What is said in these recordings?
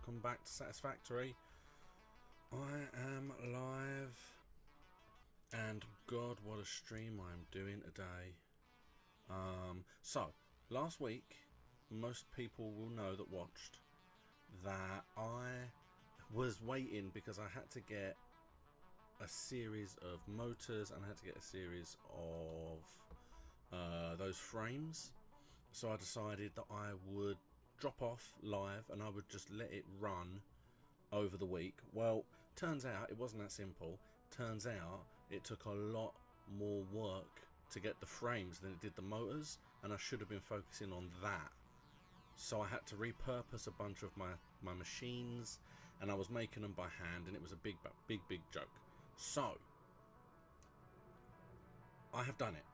welcome back to Satisfactory. I am live, and God, what a stream I'm doing today. So last week, most people will know that watched that I was waiting because I had to get a series of motors and I had to get a series of those frames. So I decided that I would drop off live and I would just let it run over the week. Well, turns out it wasn't that simple. Turns out it took a lot more work to get the frames than it did the motors, and I should have been focusing on that. So I had to repurpose a bunch of my machines, and I was making them by hand, and it was a big joke. So I have done it.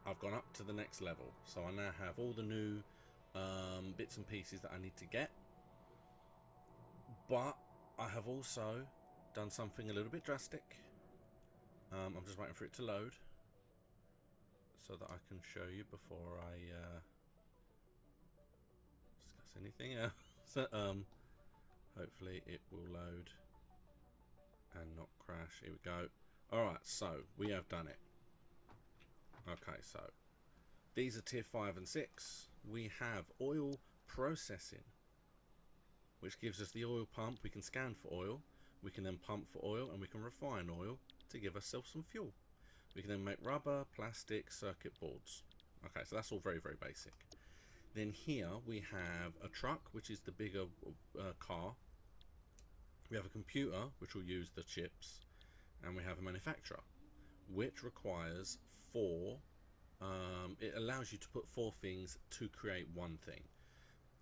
I've gone up to the next level, so I now have all the new bits and pieces that I need to get. But I have also done something a little bit drastic. I'm just waiting for it to load so that I can show you before I discuss anything else. Hopefully it will load and not crash. Here we go. Alright, so we have done it. Okay, so these are tier 5 and 6. We have oil processing, which gives us the oil pump. We can scan for oil, we can then pump for oil, and we can refine oil to give ourselves some fuel. We can then make rubber, plastic, circuit boards. Okay, so that's all very basic. Then here we have a truck, which is the bigger car. We have a computer, which will use the chips, and we have a manufacturer, which requires 4. It allows you to put 4 things to create one thing.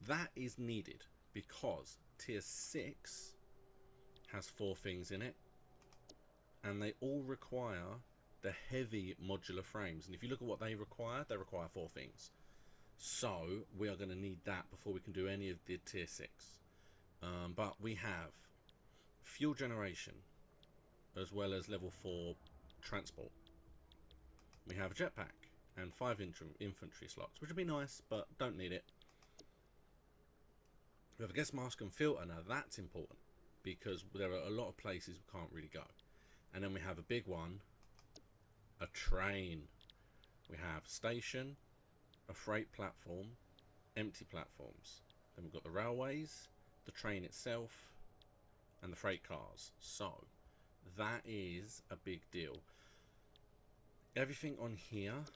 That is needed because tier 6 has 4 things in it, and they all require the heavy modular frames. And if you look at what they require 4 things. So we are going to need that before we can do any of the tier 6. But we have fuel generation as well as level 4 transport. We have a jetpack and 5 infantry slots, which would be nice, but don't need it. We have a gas mask and filter. Now that's important because there are a lot of places we can't really go. And then we have a big one, a train. We have station, a freight platform, empty platforms. Then we've got the railways, the train itself, and the freight cars. So that is a big deal. Everything on here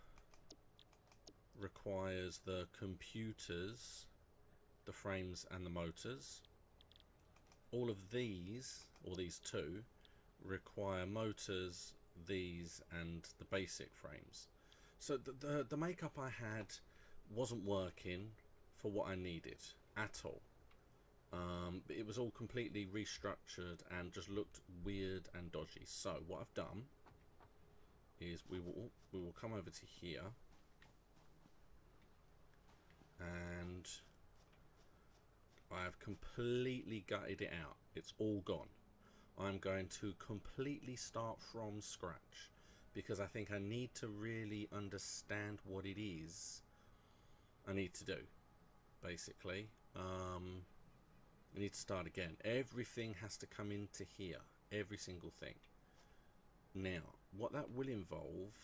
requires the computers, the frames and the motors. All of these, or these 2, require motors, these, and the basic frames. So the makeup I had wasn't working for what I needed at all. It was all completely restructured and just looked weird and dodgy. So what I've done is we will come over to here, and I have completely gutted it out. It's all gone. I'm going to completely start from scratch because I think I need to really understand what it is I need to do. Basically, I need to start again. Everything has to come into here, every single thing. Now, what that will involve,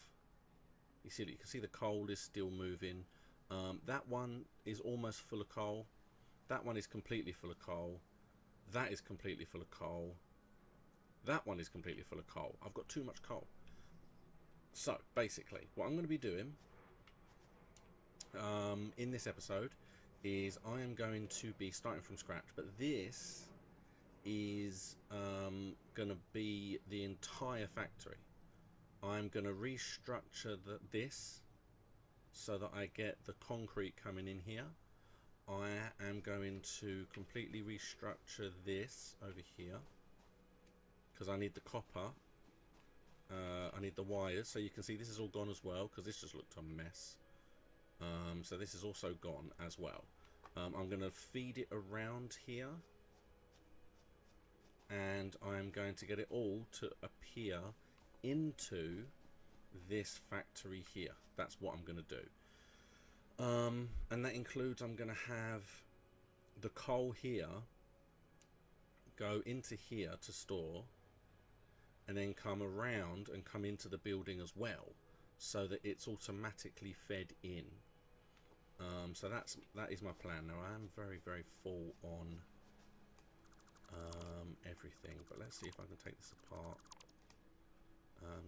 you can see the coal is still moving. That one is almost full of coal. That one is completely full of coal. That is completely full of coal. That one is completely full of coal. I've got too much coal. So basically what I'm going to be doing in this episode is I am going to be starting from scratch, but this is going to be the entire factory. I'm going to restructure this so that I get the concrete coming in here. I am going to completely restructure this over here because I need the copper, I need the wires. So you can see this is all gone as well because this just looked a mess. So this is also gone as well. I'm going to feed it around here, and I'm going to get it all to appear into this factory here. That's what I'm going to do. And that includes, I'm going to have the coal here go into here to store, and then come around and come into the building as well, so that it's automatically fed in. So that is my plan. Now I am very full on everything, but let's see if I can take this apart,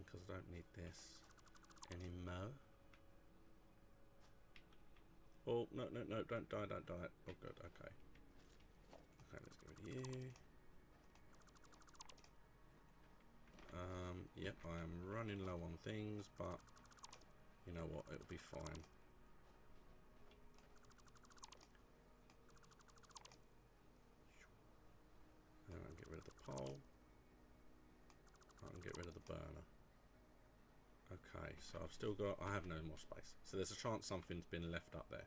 because I don't need this anymore. Oh, no, don't die. Oh, good, okay. Okay, let's get rid of you. Yep, I am running low on things, but you know what, it'll be fine. And I'll get rid of the pole. I can get rid of the burner. Okay, so I've still got, I have no more space. So there's a chance something's been left up there.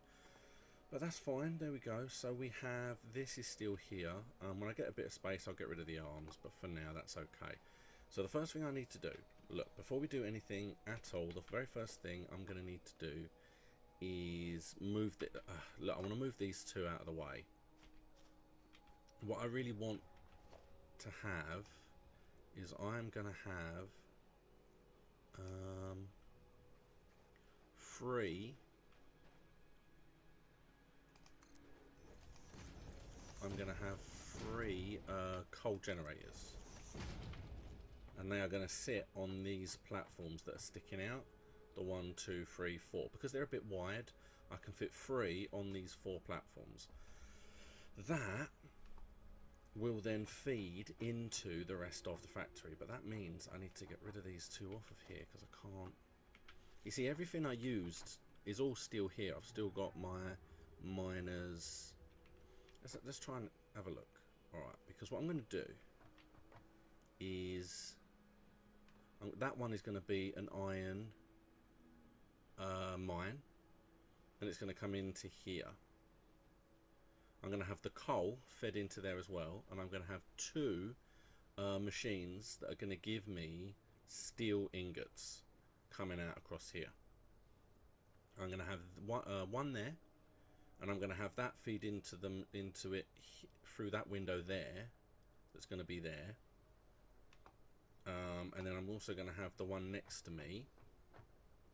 But that's fine, there we go. So we have, this is still here. When I get a bit of space, I'll get rid of the arms, but for now, that's okay. So the first thing I need to do, look, before we do anything at all, the very first thing I'm going to need to do is move the, look, I want to move these two out of the way. What I really want to have is I'm going to have three. I'm going to have three coal generators, and they are going to sit on these platforms that are sticking out, the 1, 2, 3, 4, because they're a bit wide. I can fit 3 on these 4 platforms. That will then feed into the rest of the factory, but that means I need to get rid of these 2 off of here, because I can't. You see, everything I used is all still here. I've still got my miners. Let's try and have a look. Alright, because what I'm going to do is that one is going to be an iron mine, and it's going to come into here. I'm going to have the coal fed into there as well, and I'm going to have 2 machines that are going to give me steel ingots coming out across here. I'm going to have one there, and I'm going to have that feed into it through that window there. That's going to be there. And then I'm also going to have the one next to me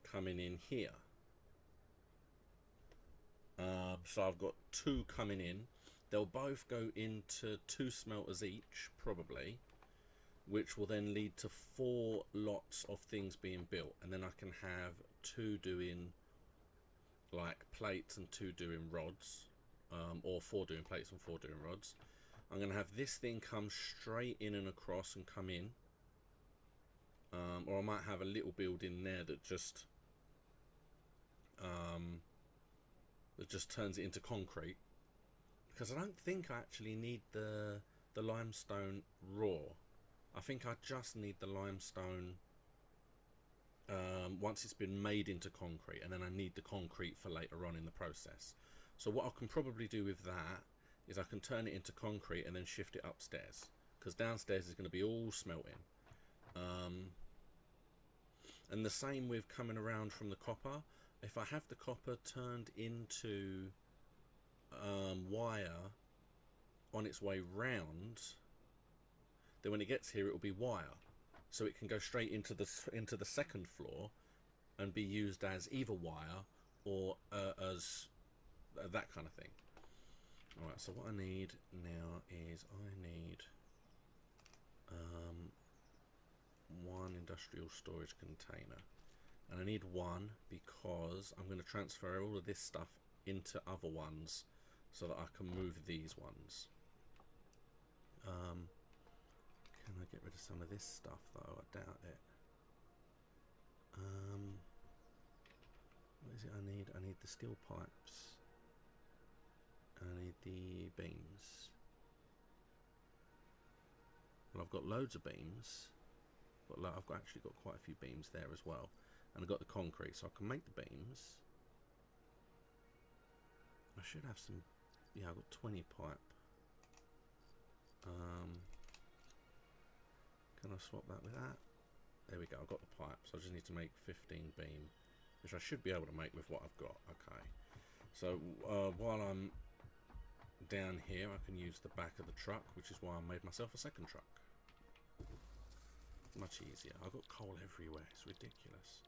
coming in here. So I've got 2 coming in. They'll both go into 2 smelters each, probably, which will then lead to 4 lots of things being built, and then I can have 2 doing like plates and 2 doing rods, or 4 doing plates and 4 doing rods. I'm going to have this thing come straight in and across and come in, or I might have a little building there that just turns it into concrete, because I don't think I actually need the limestone raw. I think I just need the limestone once it's been made into concrete, and then I need the concrete for later on in the process. So what I can probably do with that is I can turn it into concrete and then shift it upstairs, because downstairs is going to be all smelting. And the same with coming around from the copper. If I have the copper turned into wire on its way round, then when it gets here it will be wire, so it can go straight into the second floor and be used as either wire or as that kind of thing. Alright, so what I need now is I need 1 industrial storage container, and I need 1 because I'm going to transfer all of this stuff into other ones so that I can move these ones. Can I get rid of some of this stuff though? I doubt it. What is it I need? I need the steel pipes. I need the beams. Well, I've got loads of beams, but I've actually got quite a few beams there as well, and I've got the concrete, so I can make the beams. I should have some. Yeah, I've got 20 pipe. Can I swap that with that? There we go, I've got the pipe, so I just need to make 15 beam, which I should be able to make with what I've got. Okay, so while I'm down here I can use the back of the truck, which is why I made myself a second truck. Much easier. I've got coal everywhere. It's ridiculous.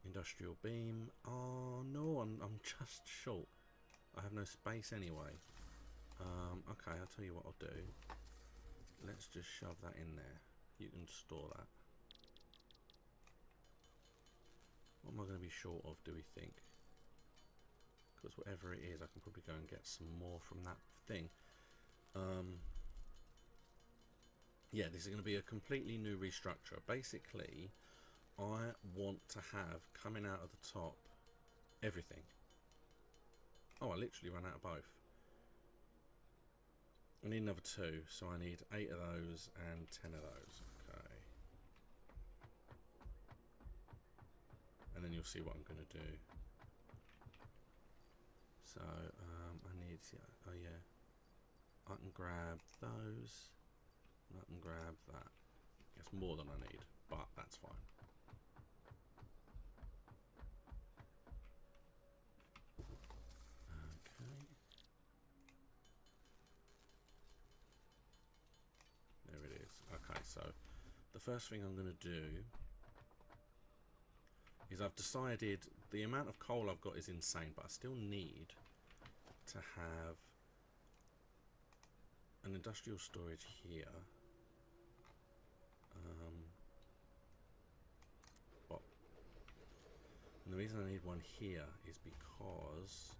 Industrial beam. Oh no, I'm just short. I have no space anyway. Okay, I'll tell you what I'll do. Let's just shove that in there. You can store that. What am I going to be short of, do we think? Because whatever it is, I can probably go and get some more from that thing. Yeah, this is going to be a completely new restructure. Basically, I want to have, coming out of the top, everything. Oh, I literally ran out of both. I need another 2, so I need 8 of those and 10 of those. Okay. And then you'll see what I'm going to do. So, I need, oh yeah, I can grab those, and I can grab that. It's more than I need, but that's fine. Okay. There it is. Okay, so the first thing I'm going to do is I've decided the amount of coal I've got is insane, but I still need to have an industrial storage here. And the reason I need one here is because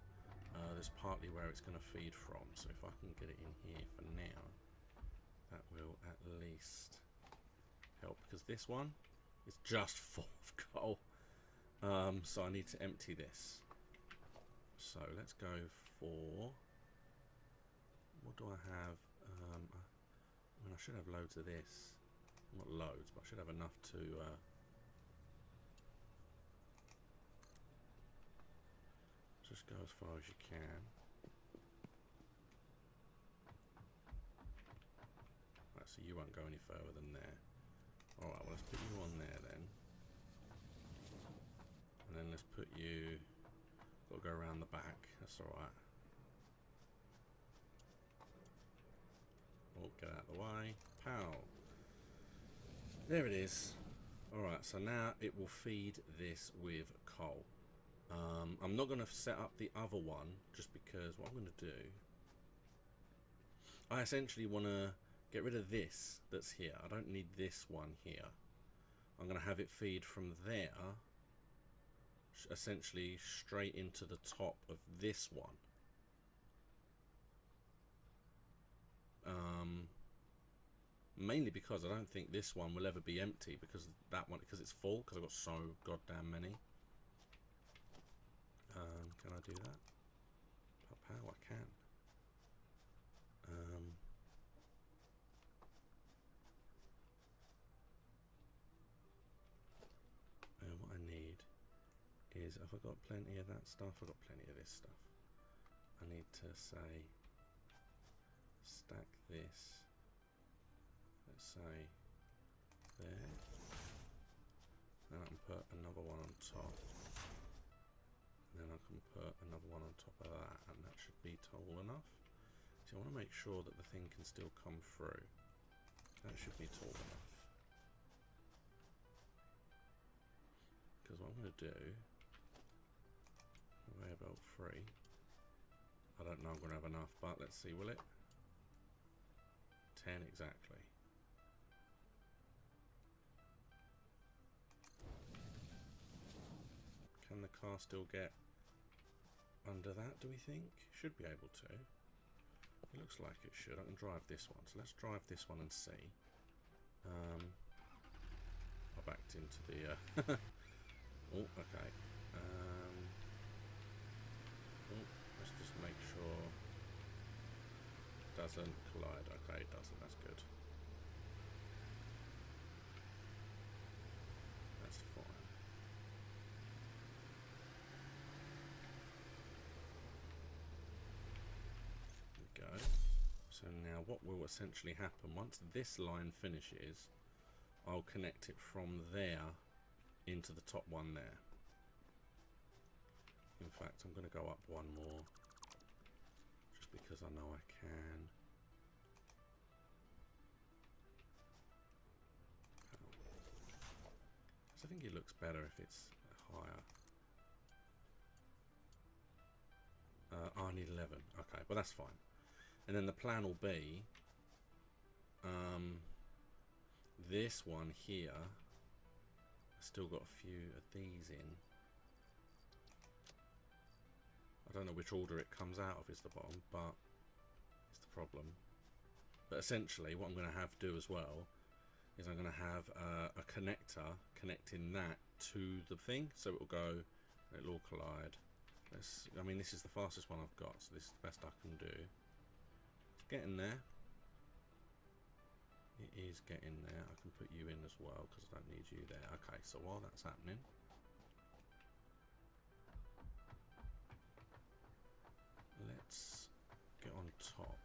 there's partly where it's going to feed from. So if I can get it in here for now, that will at least help, because this one is just full of coal. So I need to empty this. So let's go for, what do I have? I mean, I should have loads of this. Not loads, but I should have enough to just go as far as you can. Right, so you won't go any further than there. Alright, well, let's put you on there then. And then let's put you, got to go around the back, that's alright. Oh, get out of the way. Pow. There it is. Alright, so now it will feed this with coal. I'm not going to set up the other one just because what I'm going to do, I essentially want to get rid of this that's here. I don't need this one here. I'm going to have it feed from there essentially straight into the top of this one. Mainly because I don't think this one will ever be empty, because that one, because it's full, because I've got so goddamn many. Can I do that? How I can. What I need is, have I got plenty of that stuff? I've got plenty of this stuff. I need to say, stack this. Let's say there. Then I can put another one on top. Then I can put another one on top of that, and that should be tall enough. So I want to make sure that the thing can still come through. That should be tall enough. Because what I'm going to do, weigh about 3. I don't know I'm going to have enough, but let's see, will it? 10 exactly. Can the car still get under that, do we think? Should be able to. It looks like it should. I can drive this one. So let's drive this one and see. I backed into the... oh, okay. Let's just make sure it doesn't collide. Okay, it doesn't. That's good. That's fine. Go. So now what will essentially happen, once this line finishes, I'll connect it from there into the top one there. In fact, I'm going to go up one more, just because I know I can. I think it looks better if it's higher. I need 11. Okay, but that's fine. And then the plan will be this one here. I've still got a few of these in. I don't know which order it comes out of is the bottom, but it's the problem. But essentially what I'm going to have to do as well is I'm going to have a connector connecting that to the thing, so it will go, it'll all collide. I mean, this is the fastest one I've got, so this is the best I can do. It's getting there. It is getting there. I can put you in as well because I don't need you there. Okay, so while that's happening, let's get on top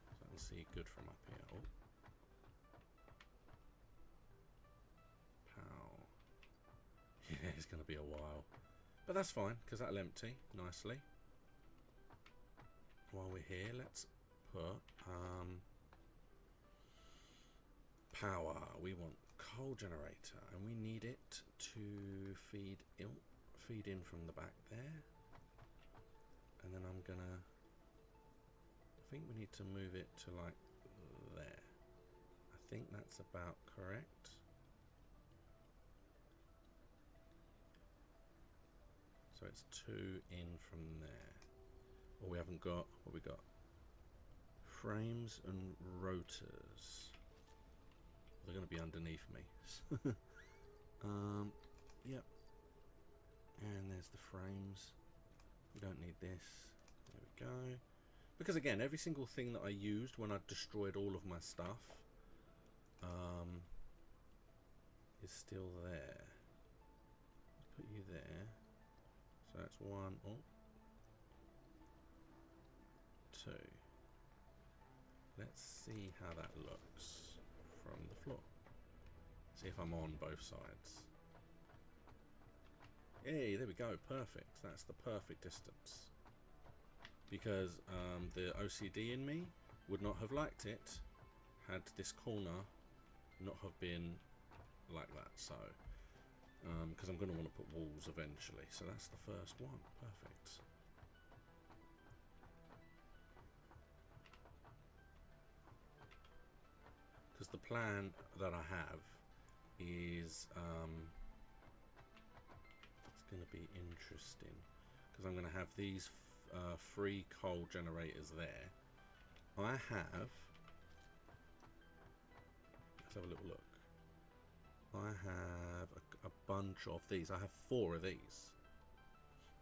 so I can see good from up here. Oh. Pow. Yeah, it's going to be a while. But that's fine, because that'll empty nicely. While we're here, let's put power. We want coal generator, and we need it to feed in from the back there. And then I'm gonna, I think we need to move it to like there. I think that's about correct. So it's 2 in from there. Well, we haven't got, what we got? Frames and rotors. They're going to be underneath me. Yep. And there's the frames. We don't need this. There we go. Because again, every single thing that I used when I destroyed all of my stuff is still there. Put you there. So that's 1, oh, 2. Let's see how that looks from the floor. See if I'm on both sides. Yay, there we go, perfect. That's the perfect distance. Because the OCD in me would not have liked it had this corner not have been like that. So because I'm going to want to put walls eventually, so that's the first one. Perfect. Because the plan that I have is it's going to be interesting, because I'm going to have these 3 coal generators there. I have, let's have a little look. I have a bunch of these. I have 4 of these,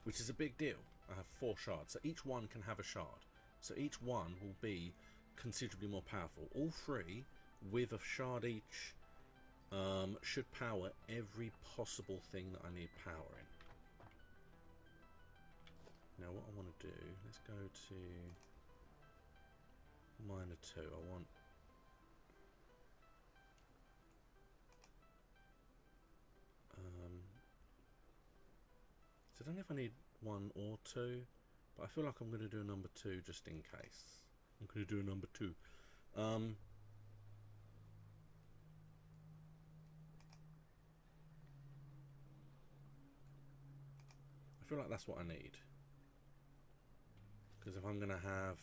which is a big deal. I have 4 shards, so each one can have a shard. So each one will be considerably more powerful. All 3 with a shard each should power every possible thing that I need power in. Now what I want to do, let's go to miner 2. I want so I don't know if I need 1 or 2, but I feel like I'm going to do a number 2 just in case. I'm going to do a number 2. I feel like that's what I need. Because if I'm going to have,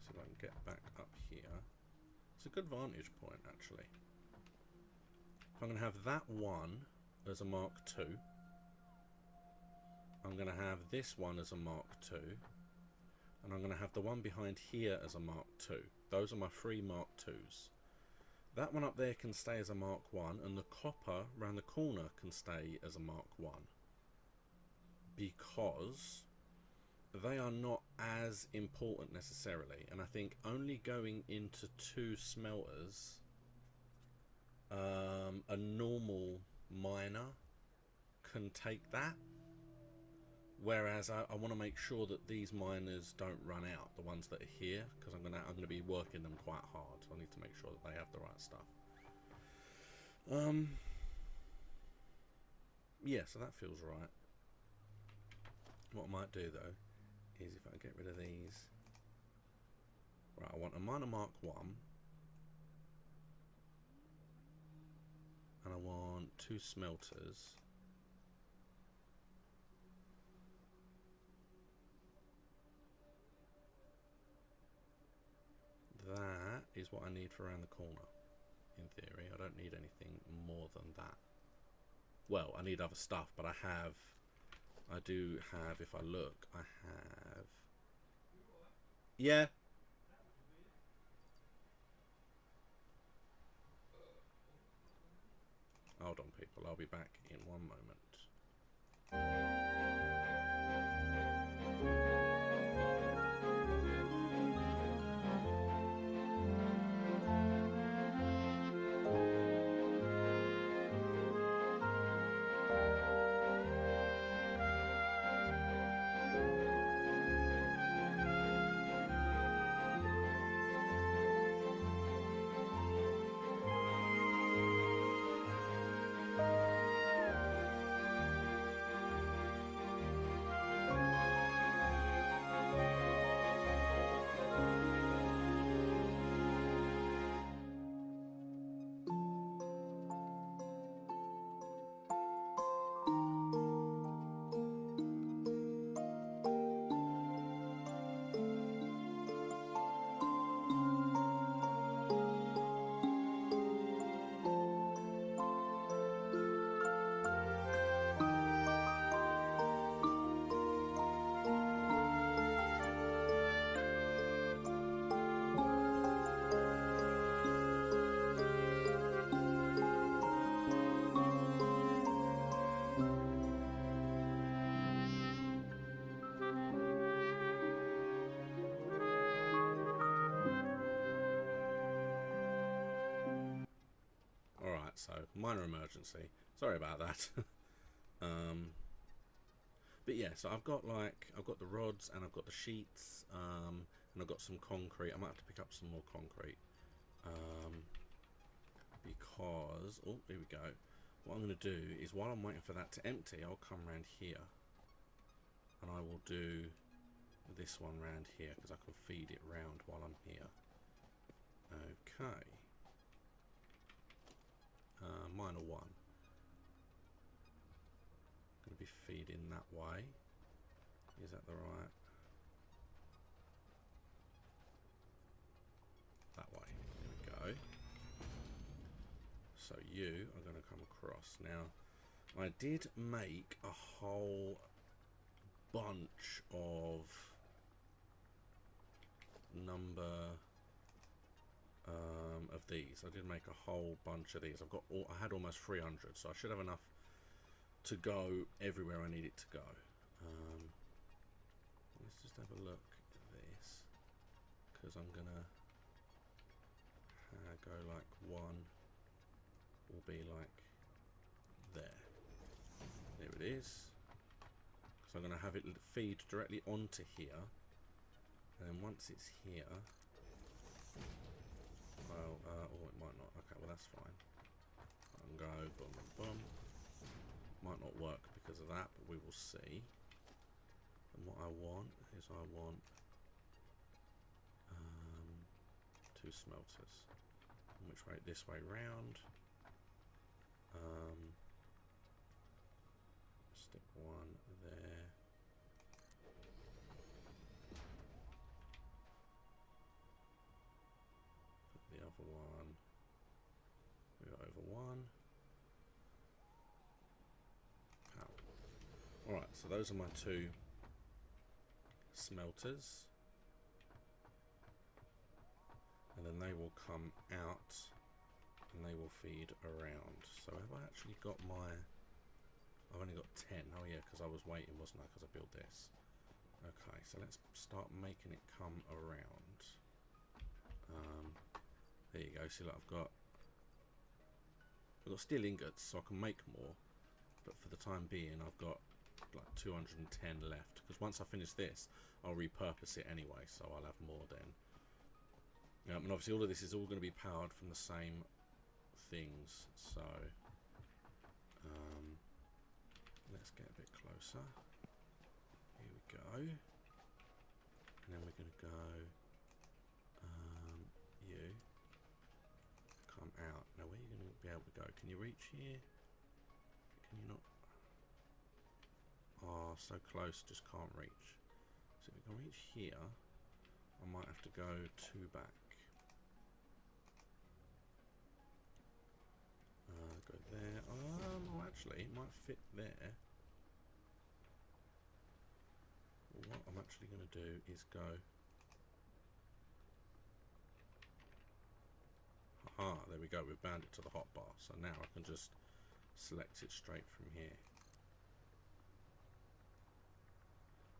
see if I can get back up here. It's a good vantage point actually. If I'm going to have that one as a Mark II, I'm going to have this one as a Mark II, and I'm going to have the one behind here as a Mark II. Those are my 3 Mark IIs. That one up there can stay as a Mark I, and the copper around the corner can stay as a Mark I. Because they are not as important necessarily, and I think only going into 2 smelters, a normal miner can take that, whereas I want to make sure that these miners don't run out, the ones that are here, because I'm gonna be working them quite hard, so I need to make sure that they have the right stuff. Yeah, so that feels right. What I might do though is if I get rid of these Right, I want a miner mark 1. And I want 2 smelters. That is what I need for around the corner. In theory, I don't need anything more than that. Well, I need other stuff, but I do have, if I look, I have... Yeah. Hold on, people. I'll be back in one moment. Alright, so minor emergency. Sorry about that. But yeah, so I've got the rods and I've got the sheets, and I've got some concrete. I might have to pick up some more concrete. Because, oh, here we go. What I'm going to do is, while I'm waiting for that to empty, I'll come around here. And I will do this one round here, because I can feed it round while I'm here. Okay. Minor 1. Going to be feeding that way. Is that the right? That way. There we go. So you are going to come across. Now, I did make a whole bunch of these. I did make a whole bunch of these. I had almost 300, so I should have enough to go everywhere I need it to go. Let's just have a look at this, because I'm gonna go like one will be like there. There it is. So I'm gonna have it feed directly onto here, and then once it's here, well, oh, it might not. Okay, well that's fine. I can go boom, boom, boom. Might not work because of that, but we will see. And what I want is two smelters. And which way? This way round. Stick one there. Put the other one. Move it over one. Alright, so those are my two smelters. And then they will come out and they will feed around. So have I actually got my... I've only got 10. Oh yeah, because I was waiting, wasn't I? Because I built this. Okay, so let's start making it come around. There you go. See, look, I've got steel ingots, so I can make more. But for the time being, I've got like 210 left, because once I finish this I'll repurpose it anyway, so I'll have more then. And obviously all of this is all going to be powered from the same things, so let's get a bit closer. Here we go, and then we're going to go you reach here? Can you not? Oh, so close, just can't reach. So if we can reach here, I might have to go 2 back. Go there. Oh, actually, it might fit there. Well, what I'm actually going to do is go. Aha, there we go. We've bound it to the hotbar. So now I can just select it straight from here.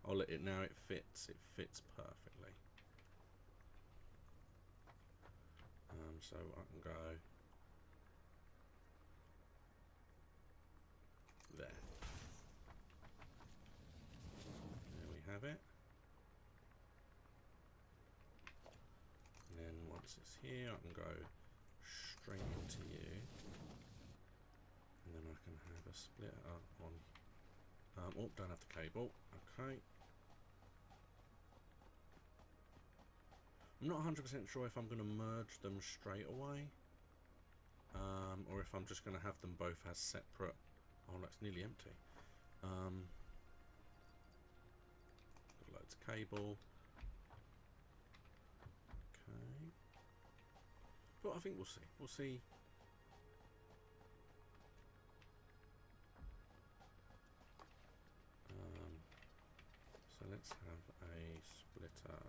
Oh, look, now it fits. It fits perfectly. So I can go there. There we have it. And then once it's here, I can go straight into you. And then I can have a split up on. Oh, don't have the cable. Okay. I'm not 100% sure if I'm going to merge them straight away, or if I'm just going to have them both as separate. Oh, that's nearly empty. Got loads of cable. Okay. But I think we'll see. We'll see. So let's have a splitter.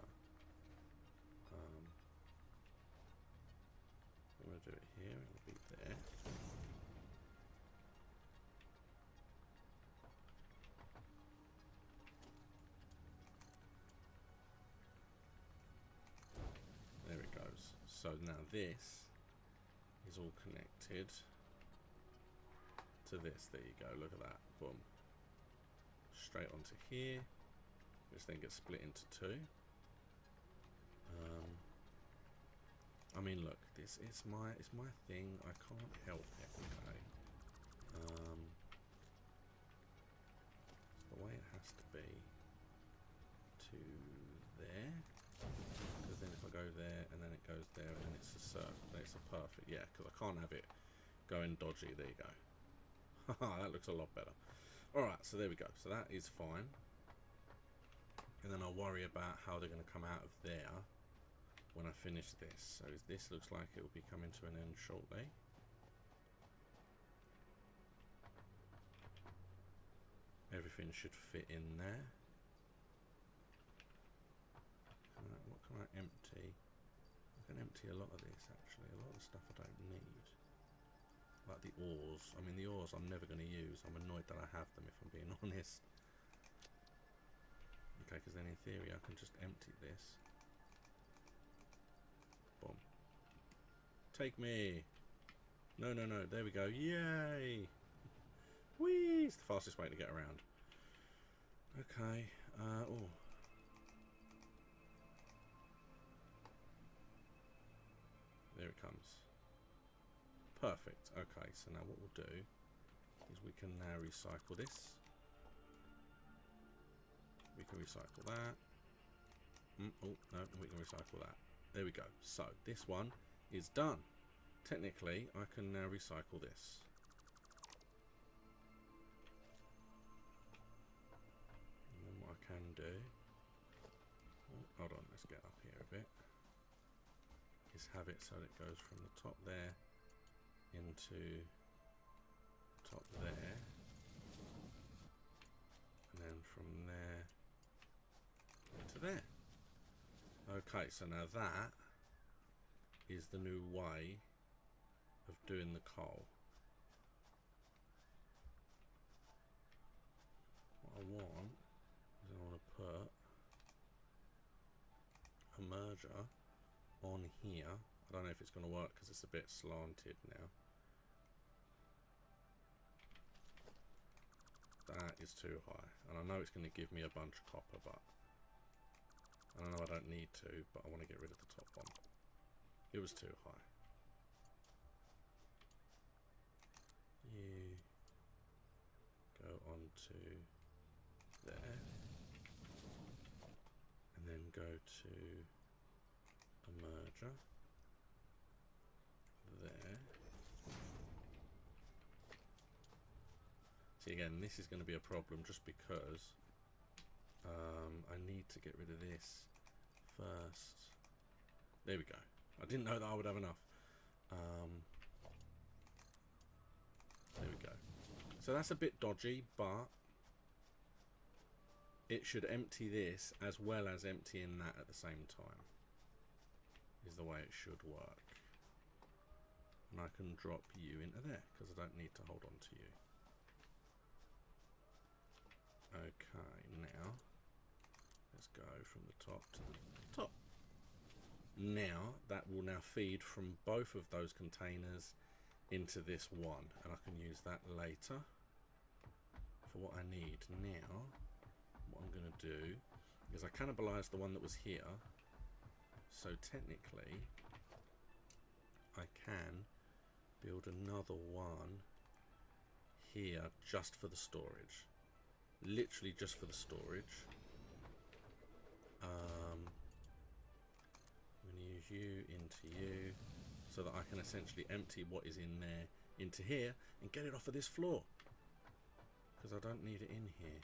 I'm going to do it here. It will be there. There it goes. So now this is all connected to this. There you go. Look at that. Boom. Straight onto here, which then gets split into 2. I mean, look, this is it's my thing. I can't help it. Okay. It's the way it has to be to there. Because then if I go there and then it goes there and then it's a circle, it's a perfect. Yeah, because I can't have it going dodgy. There you go. Haha, that looks a lot better. Alright, so there we go. So that is fine. And then I'll worry about how they're going to come out of there when I finish this. So this looks like it will be coming to an end shortly. Everything should fit in there. What can I empty? I can empty a lot of this actually. A lot of the stuff I don't need. Like the ores. I mean, the ores I'm never going to use. I'm annoyed that I have them, if I'm being honest. Okay, because then in theory I can just empty this. Boom. Take me. No, no, no. There we go. Yay. Whee! It's the fastest way to get around. Okay. Oh. There it comes. Perfect. Okay, so now what we'll do is we can now recycle this. We can recycle that. Oh, no, we can recycle that. There we go. So, this one is done. Technically, I can now recycle this. And then what I can do... Oh, hold on, let's get up here a bit. Is have it so it goes from the top there into top there. And then from there to there. Okay, so now that is the new way of doing the coal. What I want is I want to put a merger on here. I don't know if it's going to work because it's a bit slanted now. That is too high, and I know it's going to give me a bunch of copper, but I know I don't need to, but I want to get rid of the top one. It was too high. You go on to there, and then go to a merger there, See, again, this is going to be a problem just because I need to get rid of this first. There we go. I didn't know that I would have enough. There we go. So that's a bit dodgy, but it should empty this as well as emptying that at the same time. Is the way it should work. And I can drop you into there because I don't need to hold on to you. Okay, now let's go from the top to the top. Now that will now feed from both of those containers into this one, and I can use that later for what I need. Now what I'm going to do is I cannibalize the one that was here, so technically I can build another one here just for the storage, literally just for the storage. I'm going to use you into you so that I can essentially empty what is in there into here and get it off of this floor, because I don't need it in here.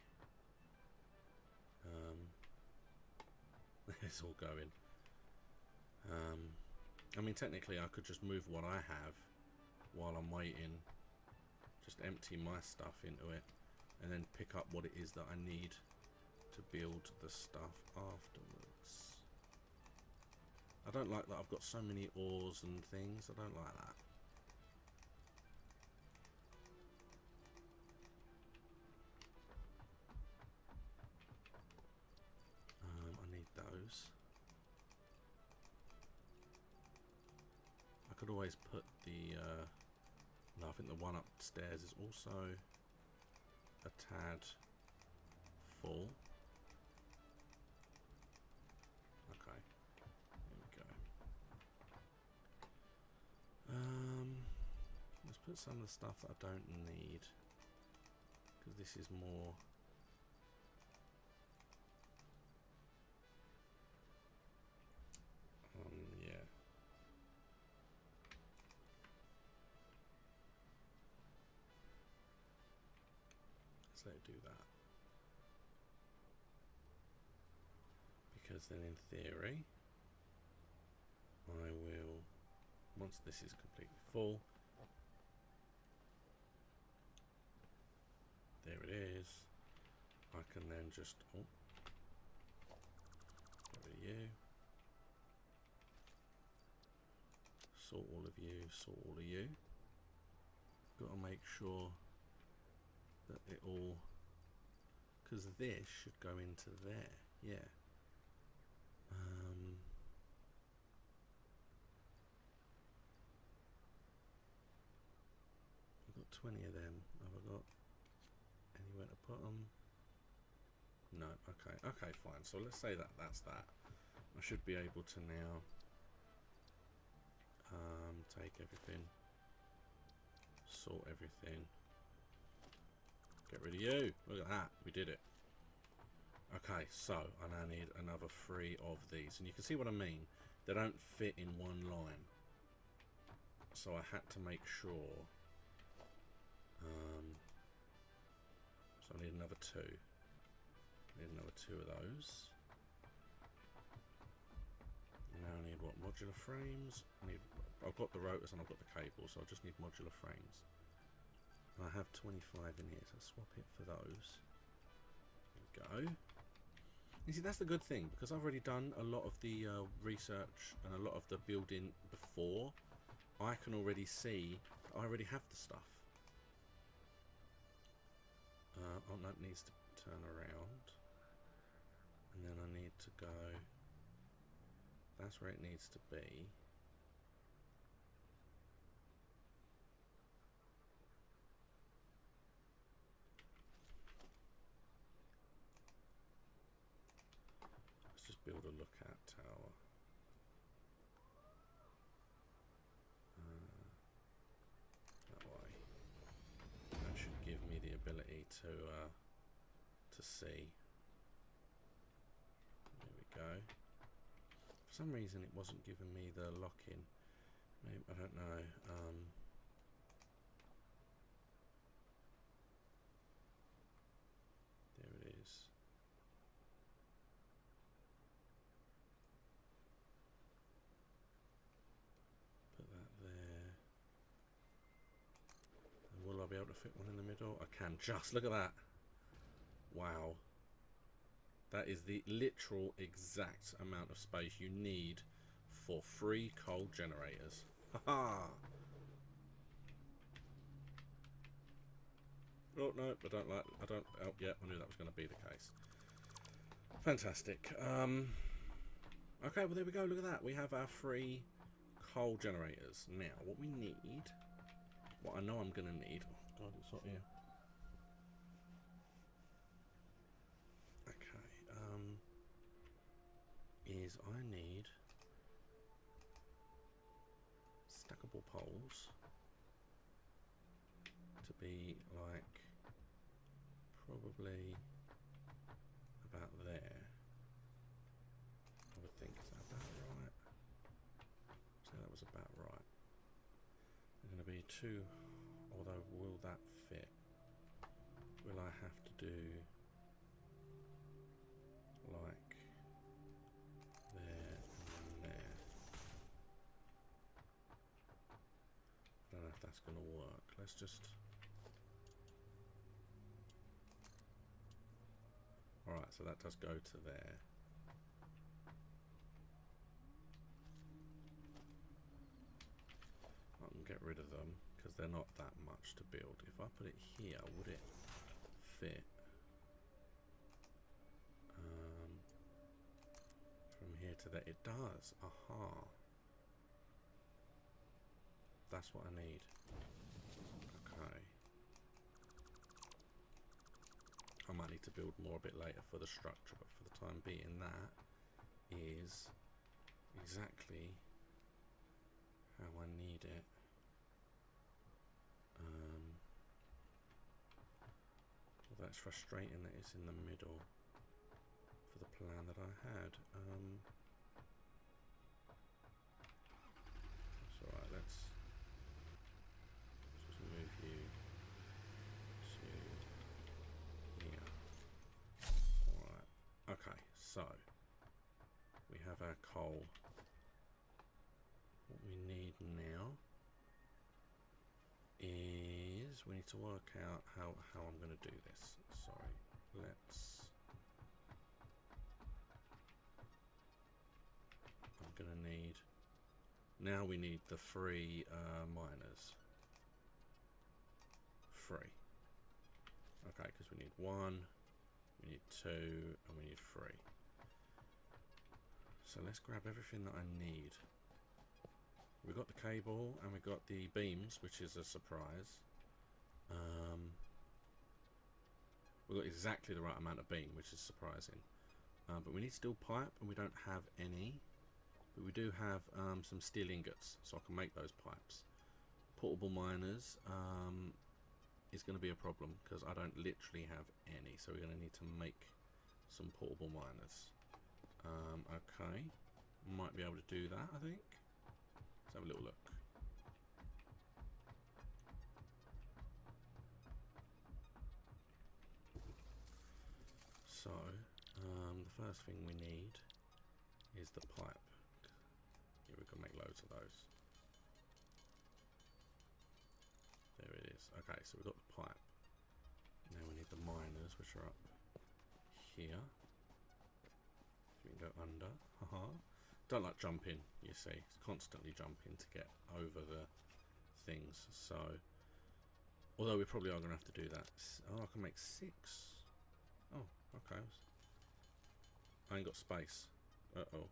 It's all going. I mean, technically I could just move what I have while I'm waiting, just empty my stuff into it and then pick up what it is that I need to build the stuff afterwards. I don't like that I've got so many ores and things. I don't like that. I need those. I could always put the no, I think the one upstairs is also a tad full. Okay, there we go. Let's put some of the stuff that I don't need, because this is more yeah. So do that, because then in theory I will, once this is completely full, there it is, I can then just get rid of you, sort all of you, sort all of you. Got to make sure that it all, because this should go into there, yeah. I've got 20 of them. Have I got anywhere to put them? No. Okay, fine. So let's say that that's that. I should be able to now take everything, sort everything, get rid of you. Look at that, we did it. Okay, so I now need another 3 of these, and you can see what I mean. They don't fit in one line, so I had to make sure. So I need another 2. Need another 2 of those. Now I need what? Modular frames. I've got the rotors and I've got the cables, so I just need modular frames. And I have 25 in here, so I'll swap it for those. There we go. You see, that's the good thing, because I've already done a lot of the research and a lot of the building before. I can already see I already have the stuff. Oh, that needs to turn around, and then I need to go, that's where it needs to be. Let's just build a lookout tower. That way. That should give me the ability to see. There we go. For some reason it wasn't giving me the lock-in. Maybe, I don't know. fit one in the middle? I can just. Look at that. Wow. That is the literal exact amount of space you need for 3 coal generators. Haha! Oh, no, I don't. Oh, yeah, I knew that was going to be the case. Fantastic. Okay, well, there we go. Look at that. We have our 3 coal generators. Now, what we need, what I know I'm going to need. Oh, God, it's hot here. Okay, is I need stackable poles to be like probably about there. I would think, is that about right? So that was about right. They're going to be 2, although will that fit? Will I have to do like there and there? I don't know if that's going to work. Let's just... Alright, so that does go to there. I can get rid of them because they're not that much to build. If I put it here, would it fit? From here to there, it does. Aha. That's what I need. Okay. I might need to build more a bit later for the structure, but for the time being, that is exactly how I need it. Well, that's frustrating that it's in the middle for the plan that I had. That's alright, let's just move you to here. Alright, okay, so we have our coal. What we need now is we need to work out how I'm going to do this. Sorry, I'm going to need, now we need the 3 miners. 3. Okay, because we need 1, we need 2, and we need 3. So let's grab everything that I need. We've got the cable and we've got the beams, which is a surprise. We've got exactly the right amount of beam, which is surprising. But we need steel pipe, and we don't have any. But we do have some steel ingots, so I can make those pipes. Portable miners is going to be a problem, because I don't literally have any. So we're going to need to make some portable miners. Okay. Might be able to do that, I think. Let's have a little look. So, the first thing we need is the pipe. Yeah, we can make loads of those. There it is. Okay, so we've got the pipe. Now we need the miners, which are up here. So we can go under. Haha. Don't like jumping, you see. It's constantly jumping to get over the things. So, although we probably are going to have to do that. Oh, I can make 6. Oh, okay. I ain't got space. Uh-oh.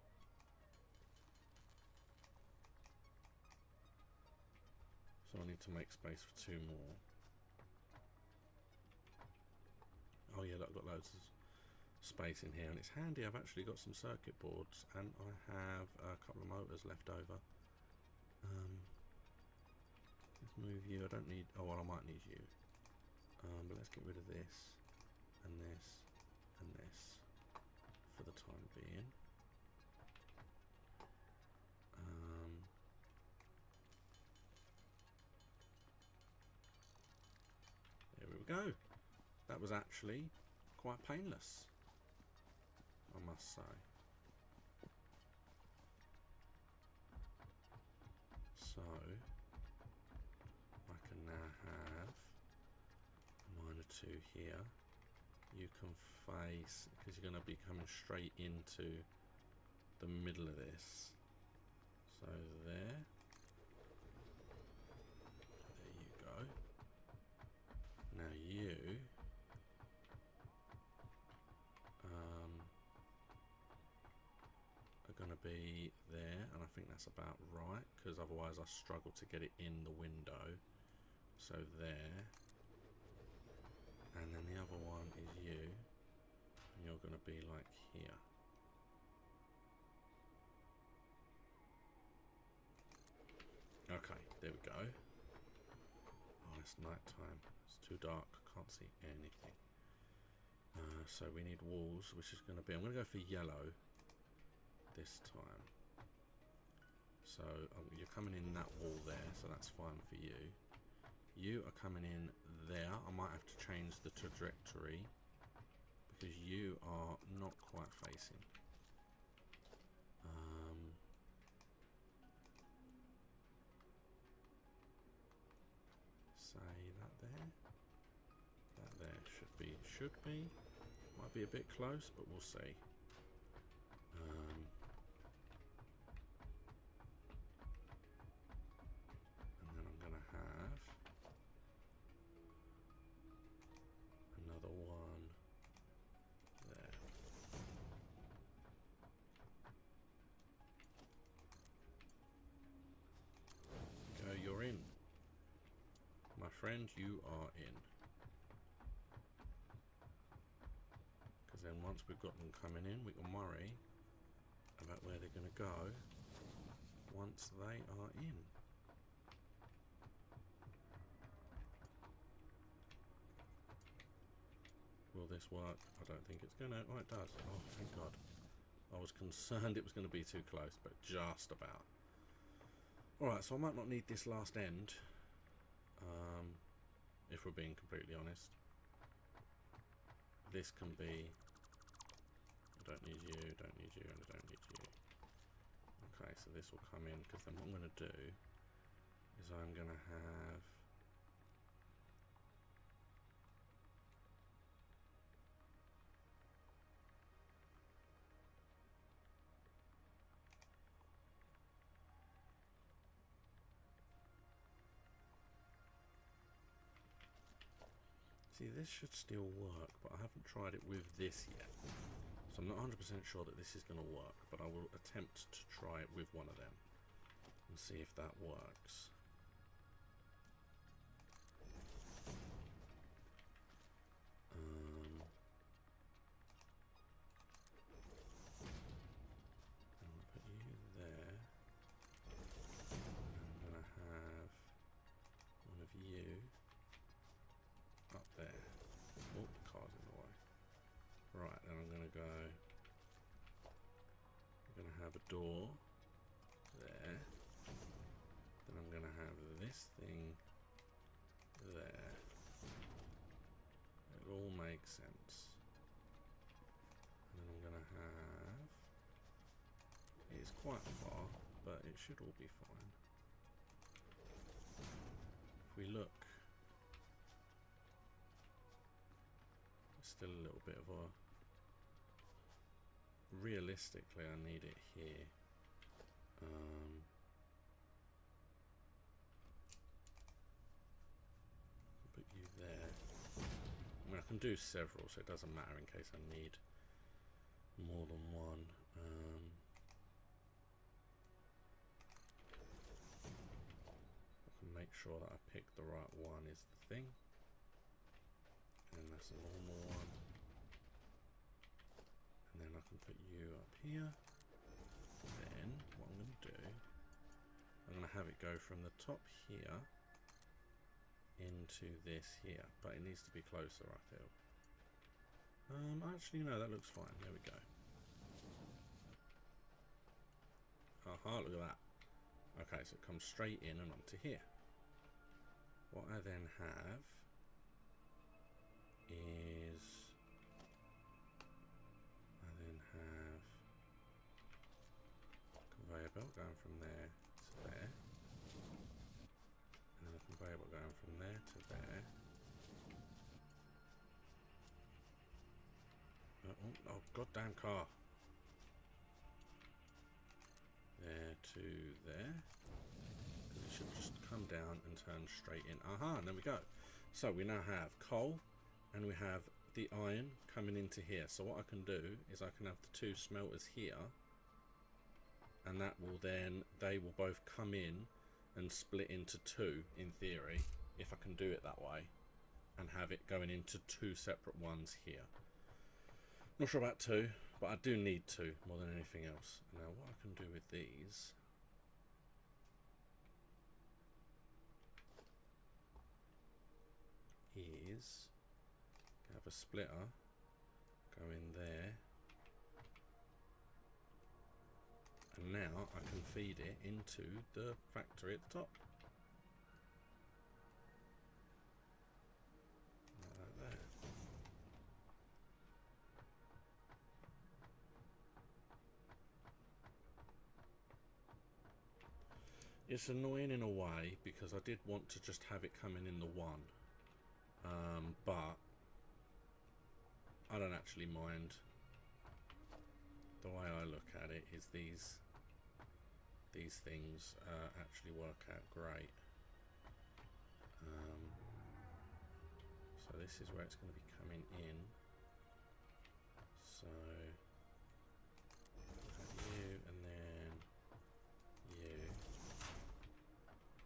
So I need to make space for 2 more. Oh yeah, look, I've got loads of space in here, and it's handy. I've actually got some circuit boards, and I have a couple of motors left over. Let's move you. I don't need... Oh, well, I might need you. But let's get rid of this, and this, and this for the time being. There we go. That was actually quite painless, I must say. So I can now have into here, you can face, because you're going to be coming straight into the middle of this. So there. There you go. Now you are going to be there, and I think that's about right, because otherwise I struggle to get it in the window. So there. And then the other one is you, and you're going to be like here. Okay, there we go. Oh, it's night time. It's too dark. I can't see anything. So we need walls, which is going to be... I'm going to go for yellow this time. So you're coming in that wall there, so that's fine for you. You are coming in there. I might have to change the trajectory because you are not quite facing. Say that there. That there should be. Might be a bit close, but we'll see. And then I'm going to have another one there. Go, you're in. My friend, you are in. Because then once we've got them coming in, we can worry about where they're going to go once they are in. Will this work? I don't think it's going to. Oh, it does. Oh, thank God. I was concerned it was going to be too close, but just about. Alright, so I might not need this last end. If we're being completely honest. This can be... I don't need you, don't need you, and I don't need you. Okay, so this will come in, because then what I'm going to do is I'm going to have... See, this should still work, but I haven't tried it with this yet. So I'm not 100% sure that this is going to work, but I will attempt to try it with one of them and see if that works. I'm going to put you there. I'm going to have one of you up there. Oh, the car's in the way. Right, then I'm going to go... I'm going to have a door there. Then I'm going to have this thing there. It all makes sense. And then I'm going to have... It's quite far, but it should all be fine. If we look... Still a little bit of a... Realistically, I need it here. Put you there. I mean, I can do several, so it doesn't matter in case I need more than one. I can make sure that I pick the right one is the thing. And that's a normal one. And then I can put you up here. Then what I'm going to do, I'm going to have it go from the top here into this here, but it needs to be closer, I feel. Actually, no, that looks fine. There we go. Aha, look at that. Okay, so it comes straight in and onto here. What I then have is I then have conveyor belt going from there to there, and then a conveyor belt going from there to there, Oh, goddamn car. There to there. It should just come down and turn straight in. Aha, and there we go. So we now have coal and we have the iron coming into here. So what I can do is I can have the two smelters here, and that will then, they will both come in and split into two in theory, if I can do it that way, and have it going into two separate ones here. Not sure about two, but I do need two more than anything else. Now what I can do with these is have a splitter go in there, and now I can feed it into the factory at the top. Like that. It's annoying in a way because I did want to just have it coming in the one. But I don't actually mind. The way I look at it is these things actually work out great. So this is where it's going to be coming in. So you and then you.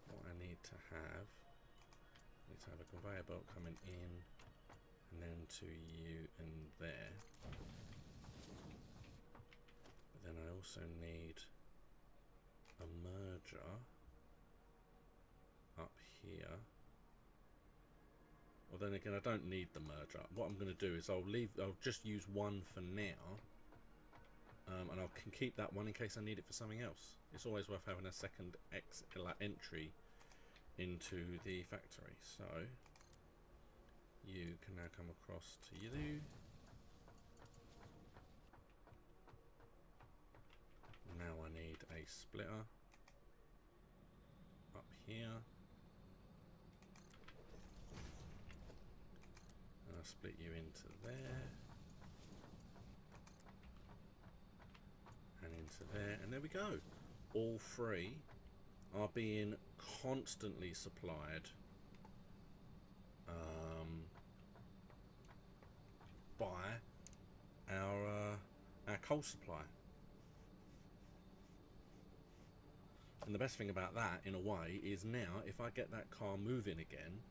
What I need to have a conveyor belt coming in, and then to you and there. But then I also need a merger up here. Well, then again, I don't need the merger. What I'm going to do is I'll just use one for now, and I can keep that one in case I need it for something else. It's always worth having a second entry into the factory. So you can now come across to you. Now I need a splitter up here, and I'll split you into there and into there, and there we go. All three are being constantly supplied by our coal supply. And the best thing about that, in a way, is now if I get that car moving again,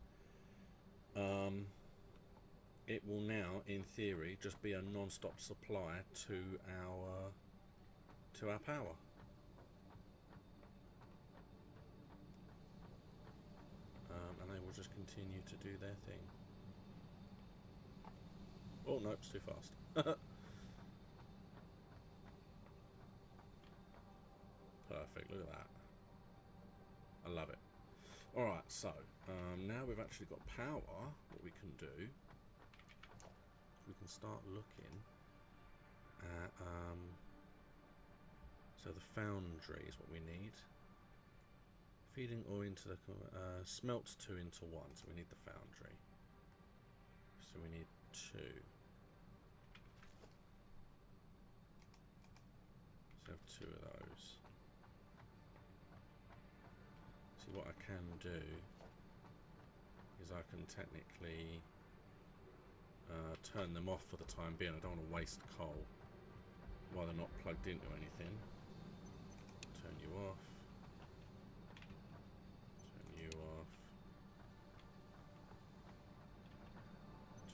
it will now, in theory, just be a non-stop supply to our power. And they will just continue to do their thing. Oh no, it's too fast. Perfect, look at that. I love it. Alright, so now we've actually got power, what we can do, we can start looking at, so the foundry is what we need. Feeding ore into the, smelts 2 into 1, so we need the foundry. So we need 2. So I have 2 of those. See, what I can do is I can technically turn them off for the time being. I don't want to waste coal while they're not plugged into anything. Turn you off. Turn you off.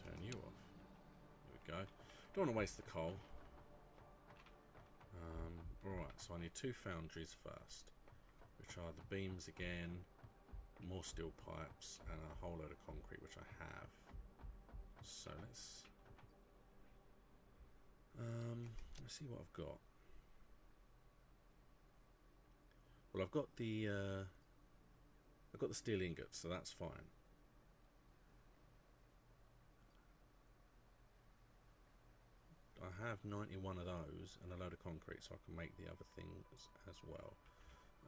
Turn you off. There we go. Don't want to waste the coal. Alright, so I need 2 foundries first, which are the beams again, more steel pipes, and a whole load of concrete, which I have. So let's see what I've got. Well, I've got the steel ingots, so that's fine. I have 91 of those and a load of concrete, so I can make the other things as well.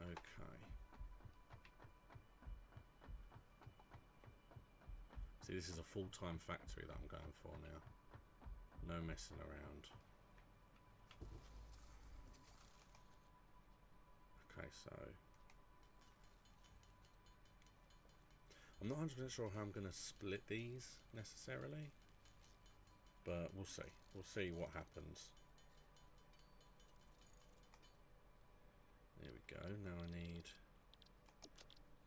Okay. See, this is a full-time factory that I'm going for now. No messing around. Okay, so I'm not 100% sure how I'm going to split these necessarily, but we'll see. We'll see what happens. There we go. Now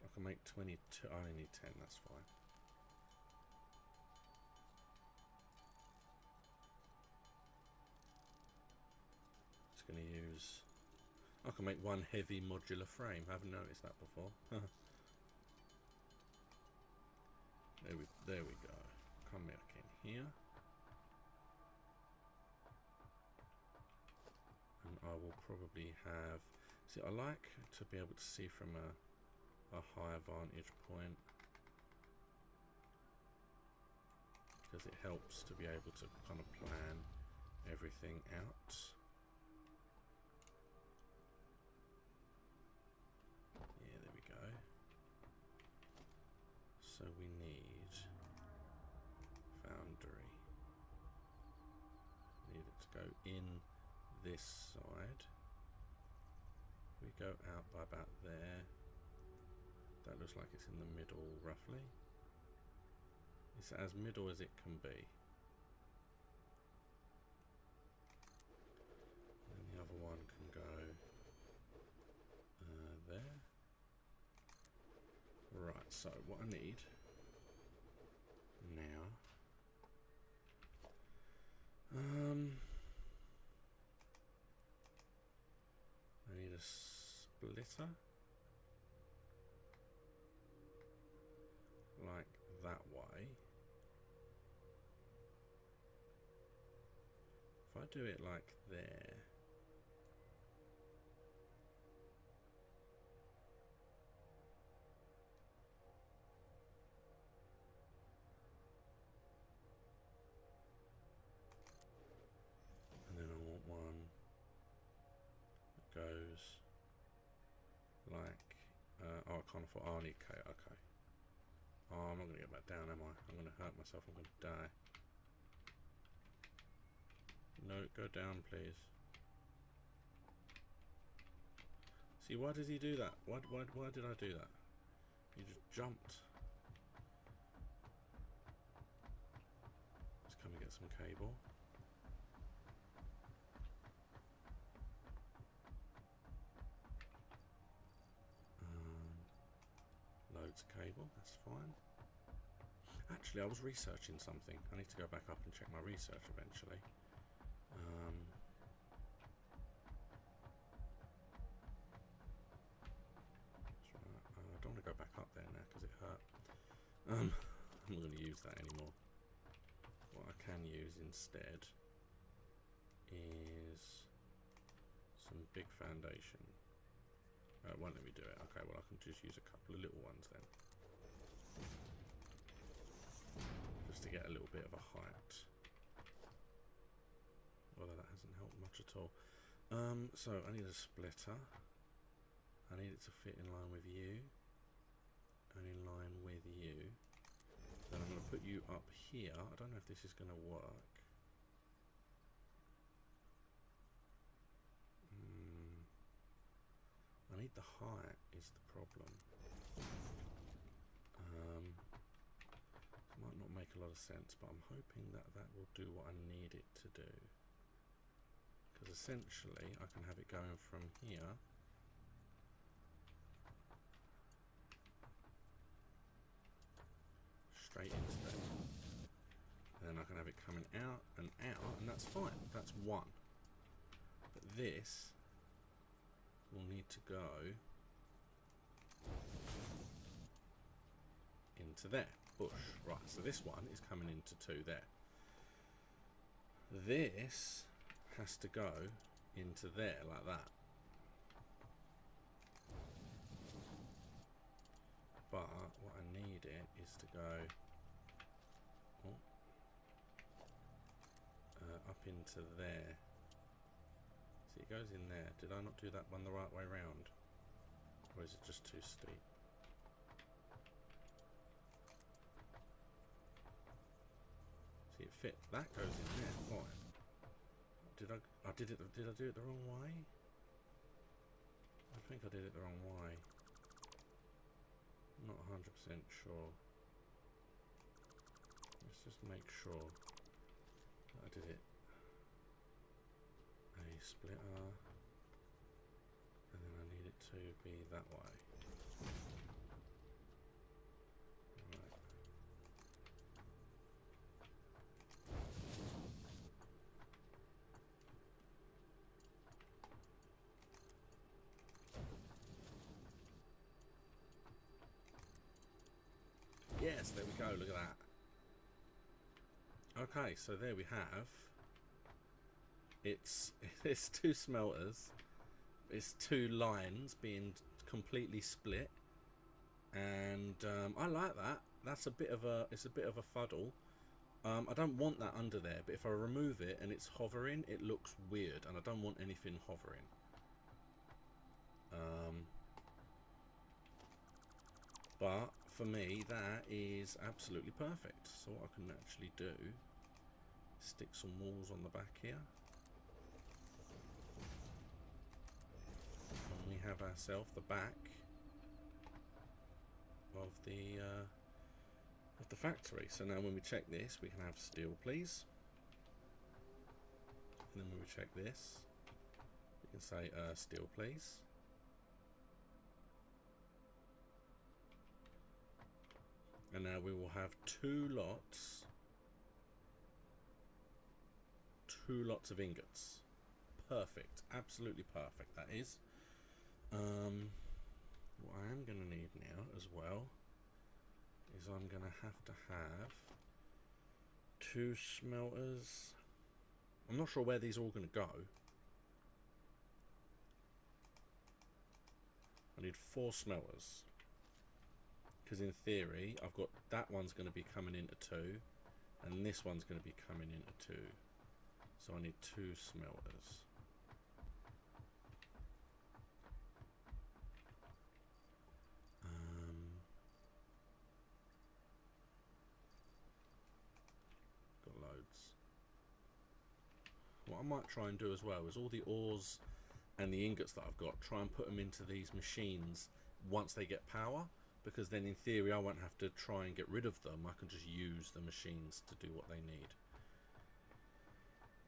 I can make 22. I only need 10, that's fine. Just going to use... I can make one heavy modular frame. I haven't noticed that before. There we go. Come back in here. And I will probably have... See, I like to be able to see from a higher vantage point, because it helps to be able to kind of plan everything out. Yeah, there we go. So we need foundry. Need it to go in this side. We go out by about there. That looks like it's in the middle roughly. It's as middle as it can be. And the other one can go there. Right, so what I need now, I need a splitter like that way. If I do it like there, and then I want one that goes like, oh, I can't afford, oh, I need K, okay. Oh, I'm not going to get back down, am I? I'm going to hurt myself, I'm going to die. No, go down, please. See, why does he do that? Why did I do that? He just jumped. Let's come and get some cable. Loads of cable, that's fine. Actually, I was researching something. I need to go back up and check my research eventually. I don't want to go back up there now because it hurt. I'm not going to use that anymore. What I can use instead is some big foundation. It won't let me do it. Okay, well I can just use a couple of little ones then. Just to get a little bit of a height. Although that hasn't helped much at all. So I need a splitter. I need it to fit in line with you. And in line with you. Then I'm going to put you up here. I don't know if this is going to work. I need the height is the problem. Might not make a lot of sense, but I'm hoping that that will do what I need it to do. Because essentially I can have it going from here straight into there. And then I can have it coming out, and that's fine. That's one. But this will need to go into there. Bush. Right, so this one is coming into 2 there. This has to go into there like that. But what I need it is to go up into there. See, it goes in there. Did I not do that one the right way round? Or is it just too steep? See, it fit. That goes in there. Fine. Did I do it the wrong way? I think I did it the wrong way. Not 100% sure. Let's just make sure that I did it. A splitter, and then I need it to be that way. Right. Yes, there we go, look at that. Okay, so there we have. It's two smelters. It's two lines being completely split, and I like that. It's a bit of a fuddle. I don't want that under there, but if I remove it and it's hovering, it looks weird, and I don't want anything hovering. But for me, that is absolutely perfect. So what I can actually do is stick some walls on the back here. And we have ourselves the back of the factory. So now when we check this, we can have steel, please. And then when we check this, we can say steel, please. And now we will have two lots of ingots. Perfect, absolutely perfect. That is. What I am going to need now as well is I'm going to have two smelters. I'm not sure where these are all going to go. I need 4 smelters. Because in theory, I've got that one's going to be coming into 2, and this one's going to be coming into 2. So I need 2 smelters. Got loads. What I might try and do as well is all the ores and the ingots that I've got, try and put them into these machines once they get power. Because then in theory I won't have to try and get rid of them. I can just use the machines to do what they need.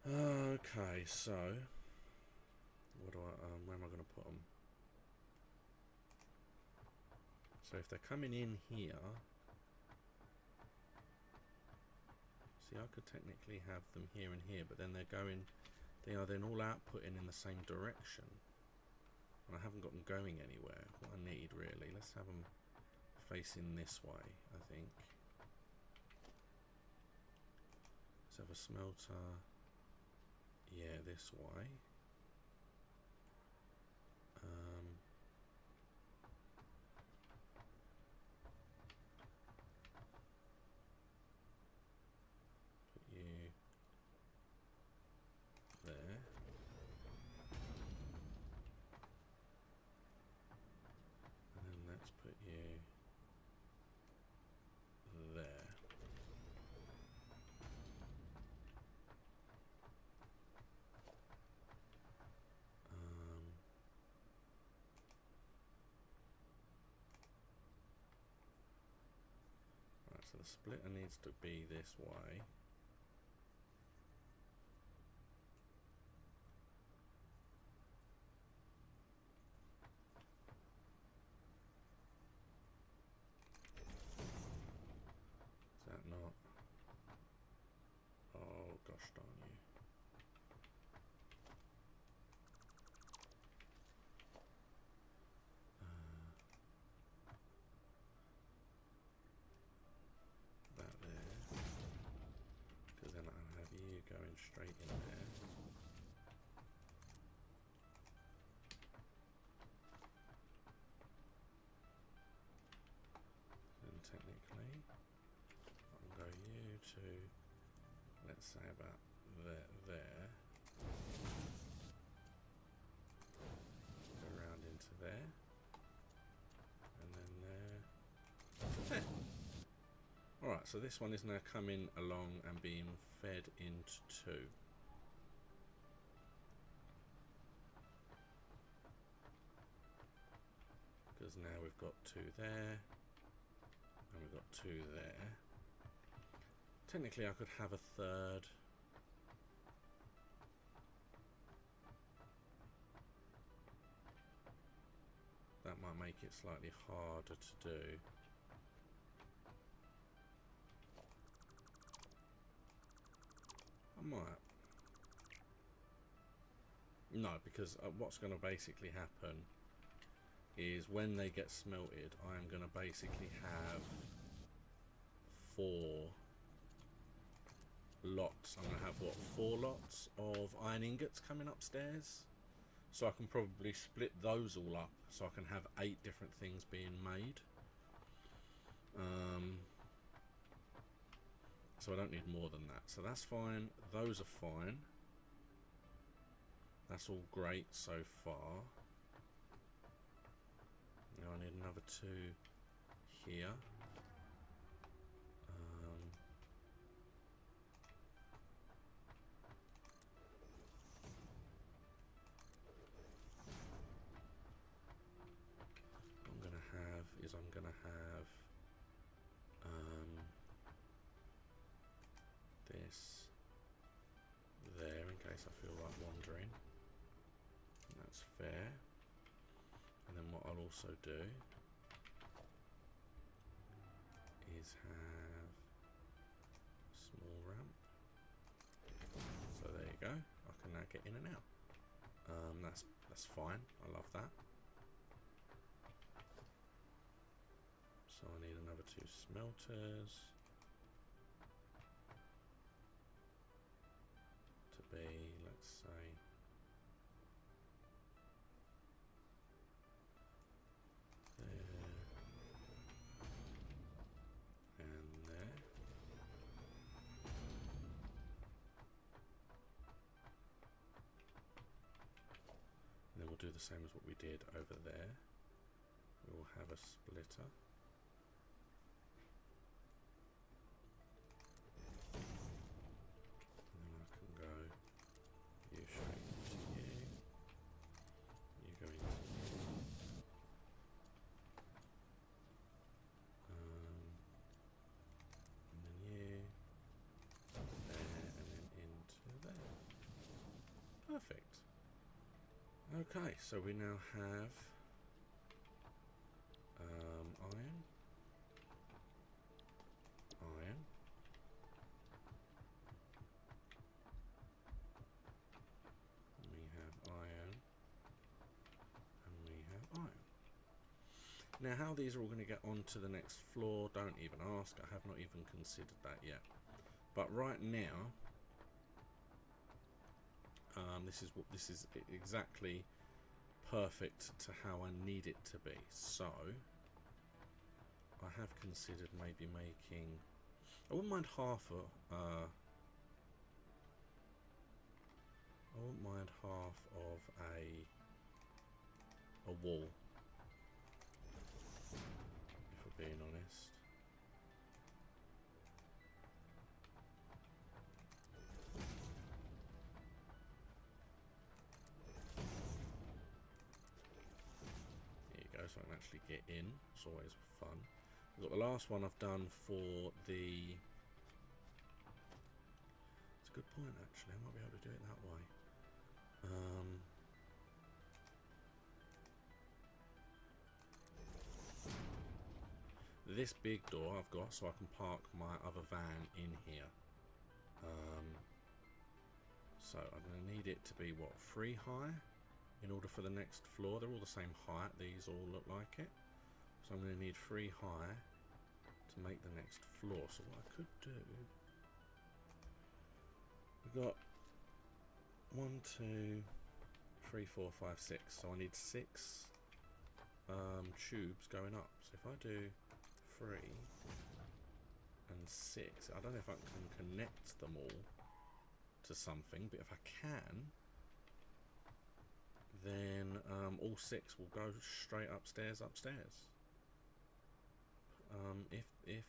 Okay, so what do where am I going to put them? So if they're coming in here, see, I could technically have them here and here, but then they are then all outputting in the same direction, and I haven't got them going anywhere. What I need really, let's have them facing this way, I think. Let's have a smelter, yeah, this way. Put you there. And then let's put you there. Right, so the splitter needs to be this way. Is that not? Oh gosh darn you. That there. Because then I'll have you going straight in there. And technically, I'll go you to, let's say about there. Go around into there. And then there. Alright, Right, so this one is now coming along and being fed into 2. Because now we've got 2 there, and we've got 2 there. Technically I could have a third. That might make it slightly harder to do. I might. No, because what's going to basically happen is when they get smelted, I am going to basically have 4 lots. I'm going to have, what, 4 lots of iron ingots coming upstairs? So I can probably split those all up, so I can have 8 different things being made. So I don't need more than that. So that's fine. Those are fine. That's all great so far. Now I need another 2 here. I'm gonna have this there in case I feel like wandering. And that's fair. And then what I'll also do is have a small ramp. So there you go. I can now get in and out. That's fine. I love that. So I need another 2 smelters to be, let's say, there and there. And then we'll do the same as what we did over there. We will have a splitter. Perfect. Okay, so we now have iron, we have iron, and we have iron. Now how these are all going to get onto the next floor, don't even ask. I have not even considered that yet. But right now, this is exactly perfect to how I need it to be. So I have considered maybe making, I wouldn't mind half of a wall, if we're being honest. So I can actually get in. It's always fun. We've got the last one I've done for the... It's a good point actually, I might be able to do it that way. This big door I've got so I can park my other van in here. So I'm going to need it to be, what, 3 high? In order for the next floor. They're all the same height, these all look like it. So I'm going to need 3 high to make the next floor. So what I could do, we've got 1, 2, 3, 4, 5, 6. So I need 6 tubes going up. So if I do 3 and 6, I don't know if I can connect them all to something, but if I can, then all 6 will go straight upstairs. If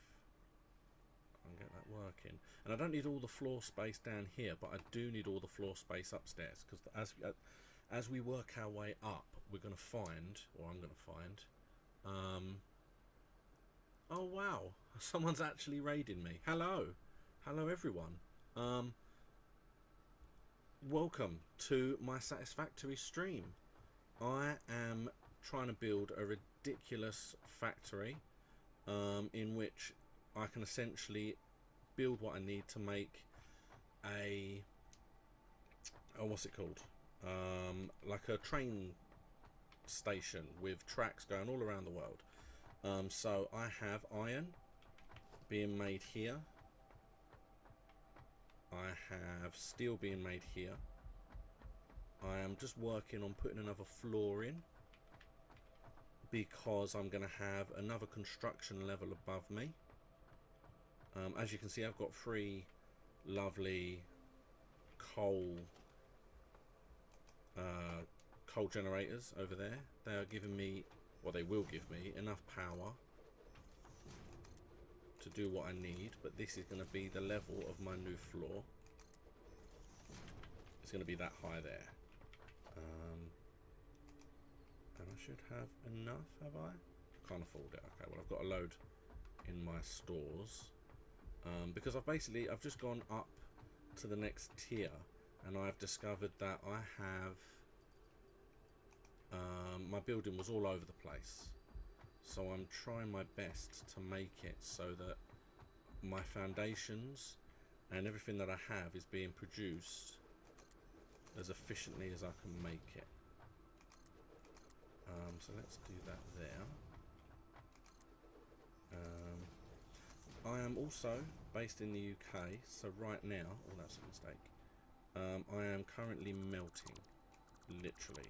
and get that working. And I don't need all the floor space down here, but I do need all the floor space upstairs, because as we work our way up, we're going to find, or I'm going to find, oh wow, someone's actually raiding me. Hello everyone. Welcome to my Satisfactory stream. I am trying to build a ridiculous factory in which I can essentially build what I need to make a, oh, what's it called? Like a train station with tracks going all around the world. So I have iron being made here. I have steel being made here. I am just working on putting another floor in, because I'm going to have another construction level above me. As you can see, I've got 3 lovely coal generators over there. They are giving me, well, they will give me enough power to do what I need, but this is going to be the level of my new floor. It's going to be that high there. And I should have enough, have I? Can't afford it. Okay, well, I've got a load in my stores. Because I've just gone up to the next tier, and I've discovered that I have my building was all over the place. So I'm trying my best to make it so that my foundations and everything that I have is being produced as efficiently as I can make it. So let's do that there. I am also based in the UK, so right now, oh, that's a mistake. I am currently melting. Literally,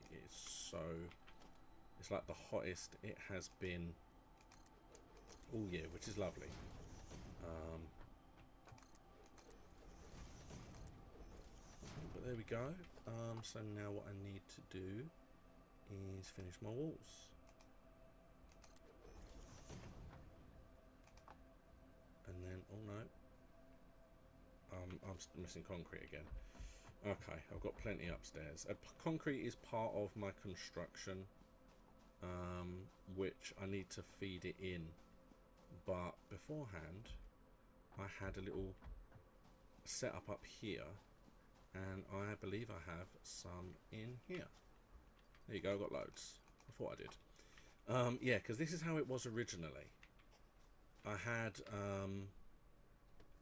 it's like the hottest it has been all year, which is lovely. But there we go. So now what I need to do is finish my walls. And then, oh no, I'm missing concrete again. Okay, I've got plenty upstairs. Concrete is part of my construction, which I need to feed it in. But beforehand, I had a little setup up here, and I believe I have some in here. There you go, I've got loads. I thought I did. Yeah, because this is how it was originally. I had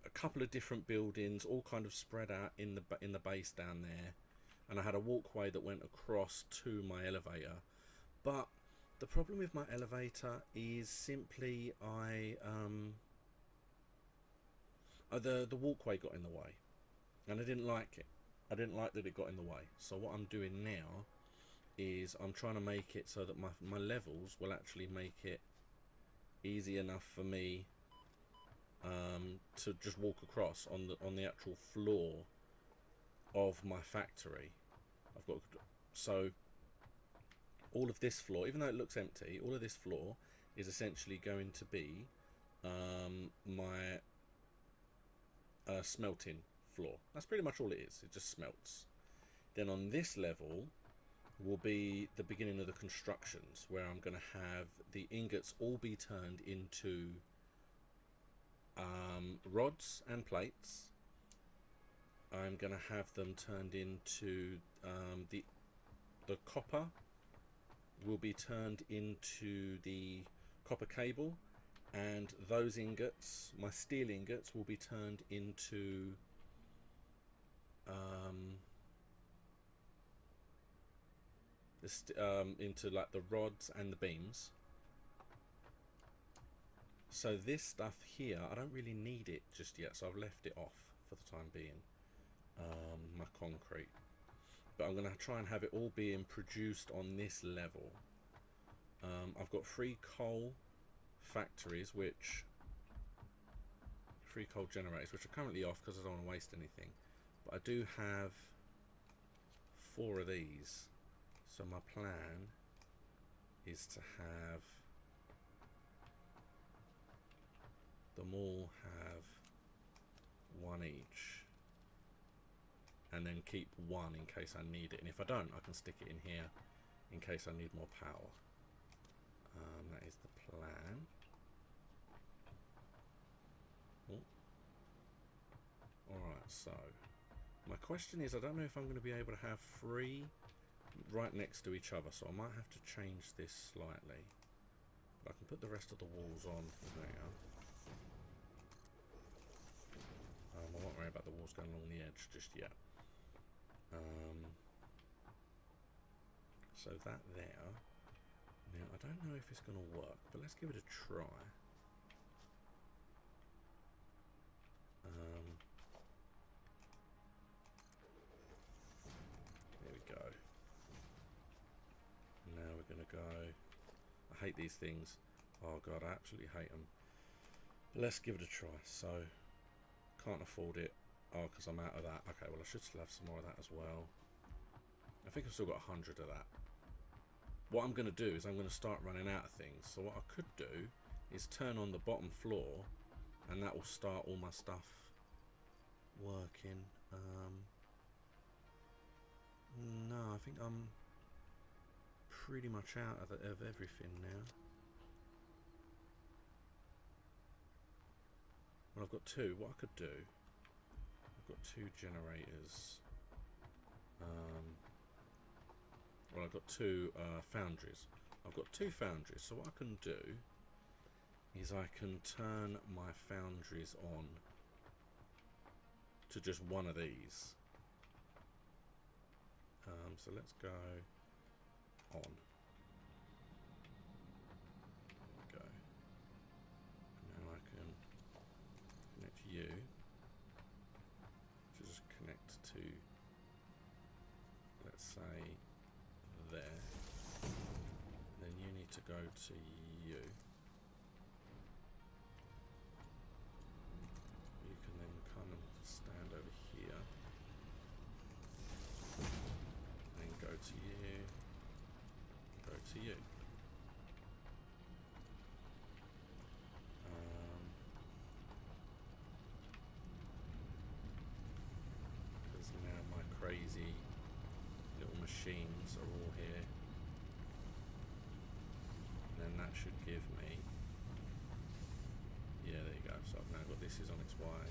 a couple of different buildings, all kind of spread out in the base down there, and I had a walkway that went across to my elevator. But the problem with my elevator is simply the walkway got in the way, and I didn't like it. I didn't like that it got in the way. So what I'm doing now is I'm trying to make it so that my levels will actually make it easy enough for me to just walk across on the actual floor of my factory. So all of this floor, even though it looks empty, all of this floor is essentially going to be my smelting floor. That's pretty much all it is. It just smelts. Then on this level will be the beginning of the constructions, where I'm going to have the ingots all be turned into rods and plates. I'm going to have them turned into the copper will be turned into the copper cable, and those ingots, my steel ingots, will be turned into into like the rods and the beams. So this stuff here, I don't really need it just yet, so I've left it off for the time being, my concrete. But I'm going to try and have it all being produced on this level. I've got 3 coal factories, 3 coal generators, which are currently off because I don't want to waste anything. But I do have 4 of these. So my plan is to have them all have one each. And then keep one in case I need it. And if I don't, I can stick it in here in case I need more power. That is the plan. Alright, so my question is, I don't know if I'm going to be able to have 3 right next to each other, so I might have to change this slightly. But I can put the rest of the walls on there. I won't worry about the walls going along the edge just yet. So that there. Now, I don't know if it's going to work, but let's give it a try. There we go. Now we're going to go... I hate these things. Oh god, I absolutely hate them. But let's give it a try. So, can't afford it. Oh, because I'm out of that. Okay, well I should still have some more of that as well. I think I've still got 100 of that. What I'm going to do is I'm going to start running out of things. So what I could do is turn on the bottom floor, and that will start all my stuff working. No, I think I'm pretty much out of everything now. Well, I've got 2. What I could do, I've got 2 generators. Well, I've got 2 foundries. I've got 2 foundries, so what I can do is I can turn my foundries on to just one of these. So let's go on. There we go. Now I can connect you to just connect to, let's say, there. Then you need to go to you. You can then come and stand over here. Then go to you. Go to you. Because now my crazy little machines are all here. And then that should give me, yeah, there you go. So I've now got this is on its way,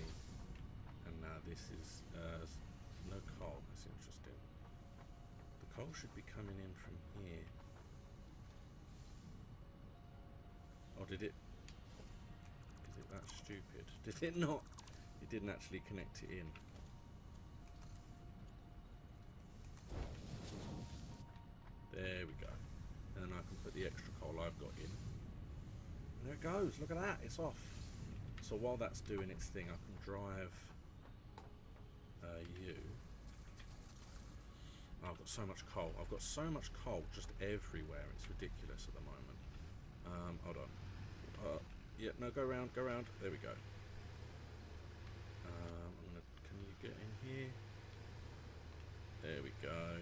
and now this is no coal. That's interesting. The coal should be coming in from here. Oh, did it? Is it that stupid? Did it not? It didn't actually connect it in. There we go. And then I can put the extra coal I've got in. And there it goes. Look at that. It's off. So while that's doing its thing, I can drive you. Oh, I've got so much coal. I've got so much coal just everywhere. It's ridiculous at the moment. Hold on. Yeah, no, go around, go around. There we go. Can you get in here? There we go.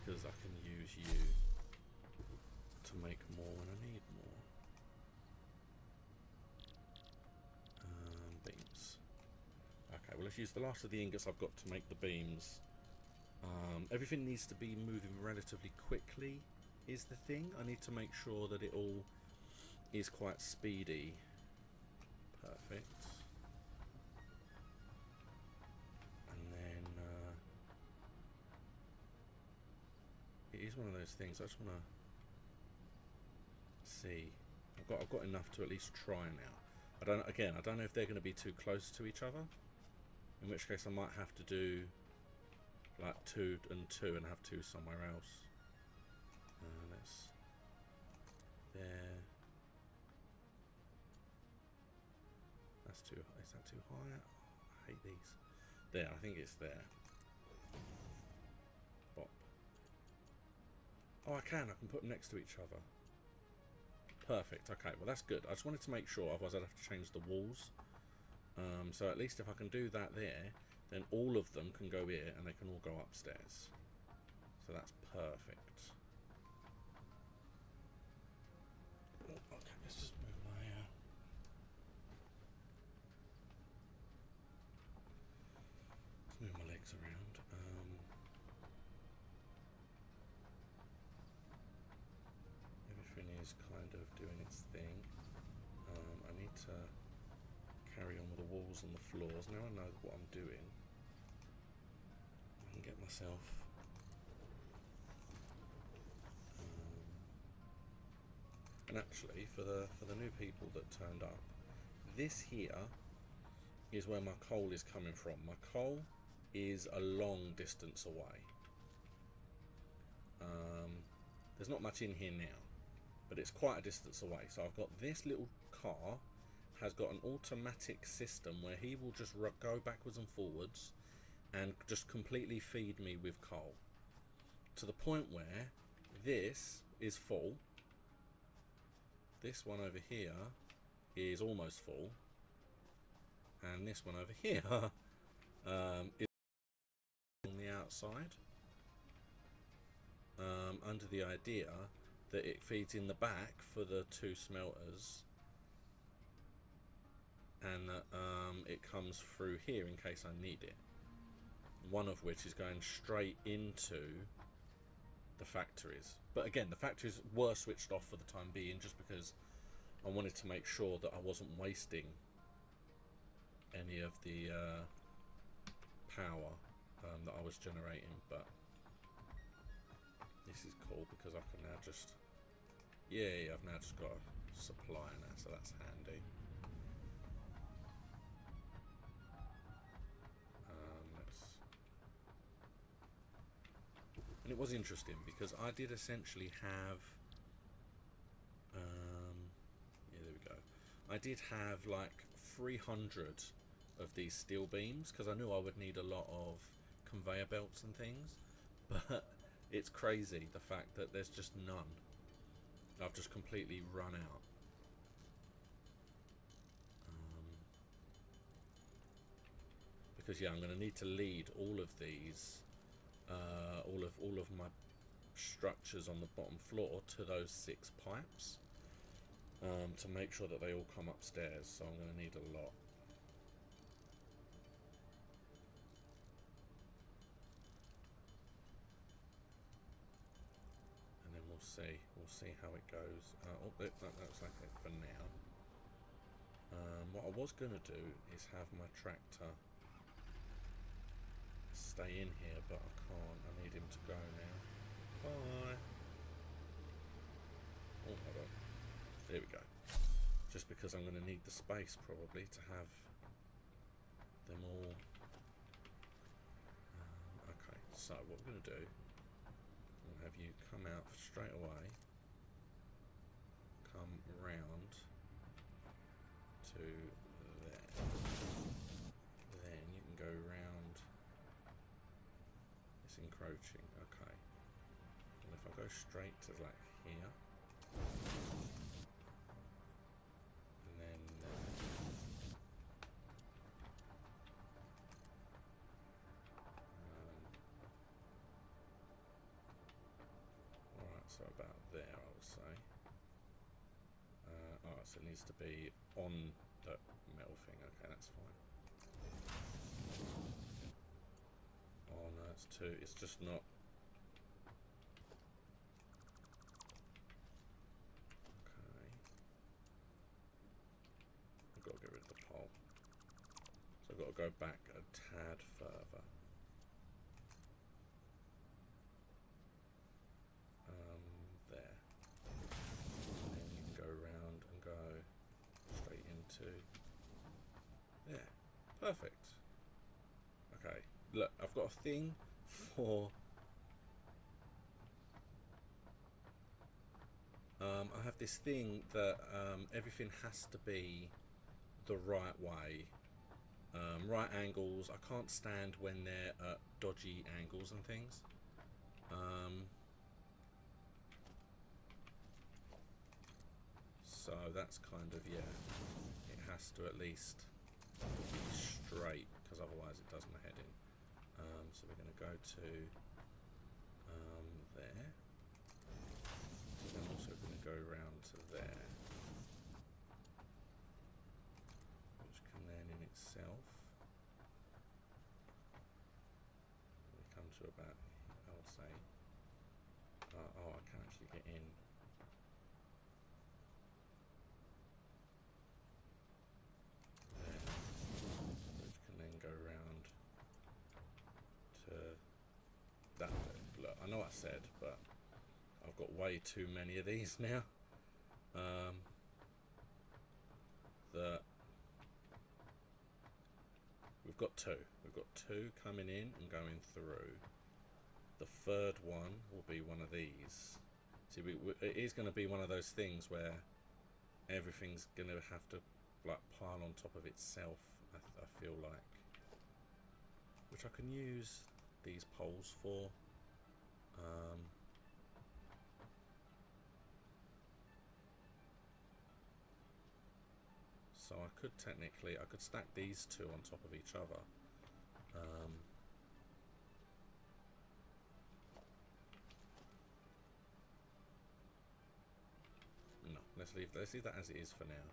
Because I can use you to make more when I need more. Beams. Okay, well let's use the last of the ingots I've got to make the beams. Everything needs to be moving relatively quickly is the thing. I need to make sure that it all is quite speedy. Perfect. And then it is one of those things. I just want to see. I've got enough to at least try now. I don't know if they're going to be too close to each other. In which case, I might have to do like 2 and 2 and have 2 somewhere else. Let's there. That's too high. Is that too high? Oh, I hate these. There, I think it's there. Bop. Oh, I can put them next to each other. Perfect. Okay, well that's good. I just wanted to make sure, otherwise I'd have to change the walls. So at least if I can do that there, then all of them can go here and they can all go upstairs. So that's perfect. Oh, okay, let's just move my... doing its thing. I need to carry on with the walls and the floors. Now I know what I'm doing. I can get myself and actually for the new people that turned up, this here is where my coal is coming from. My coal is a long distance away. There's not much in here now, but it's quite a distance away. So I've got this little car, has got an automatic system where he will just go backwards and forwards and just completely feed me with coal, to the point where this is full. This one over here is almost full, and this one over here is on the outside, under the idea that it feeds in the back for the 2 smelters, and that it comes through here in case I need it. One of which is going straight into the factories. But again, the factories were switched off for the time being, just because I wanted to make sure that I wasn't wasting any of the power that I was generating. But this is cool because I can now just, yeah, I've now just got a supply now, so that's handy. And it was interesting because I did essentially have, yeah, there we go. I did have like 300 of these steel beams because I knew I would need a lot of conveyor belts and things, but it's crazy the fact that there's just none. I've just completely run out. Because yeah, I'm going to need to lead all of these, all of my structures on the bottom floor to those 6 pipes, to make sure that they all come upstairs. So I'm going to need a lot. And then we'll see how it goes. Oh, that looks like it for now. What I was going to do is have my tractor stay in here, but I can't. I need him to go now. Bye. Oh, hold on. There we go. Just because I'm going to need the space probably to have them all. Okay, so what we're going to do, I'm going to have you come out straight away, come round to there. Then you can go round. It's encroaching, okay. And if I go straight to like here, and then alright, so about there I would say. Alright, so it needs to be on the metal thing, okay, that's fine. Oh no, it's 2, it's just not. Okay. I've got to get rid of the pole. So I've got to go back a tad further. There. And then you can go around and go straight into there. Perfect. Okay. Look, I've got a thing for I have this thing that everything has to be the right way, right angles. I can't stand when they're at dodgy angles and things. So that's kind of, yeah, it has to at least be straight, because otherwise it does my head in. So we're going to go to there, and I'm also going to go round to there, which can then in itself, we come to about, I would say, oh, I can actually get in. said, but I've got way too many of these now. That we've got two. We've got two coming in and going through. The third one will be one of these. See, it is going to be one of those things where everything's going to have to like pile on top of itself. I feel like, which I can use these poles for. So I could technically, I could stack these two on top of each other. No, let's leave that as it is for now.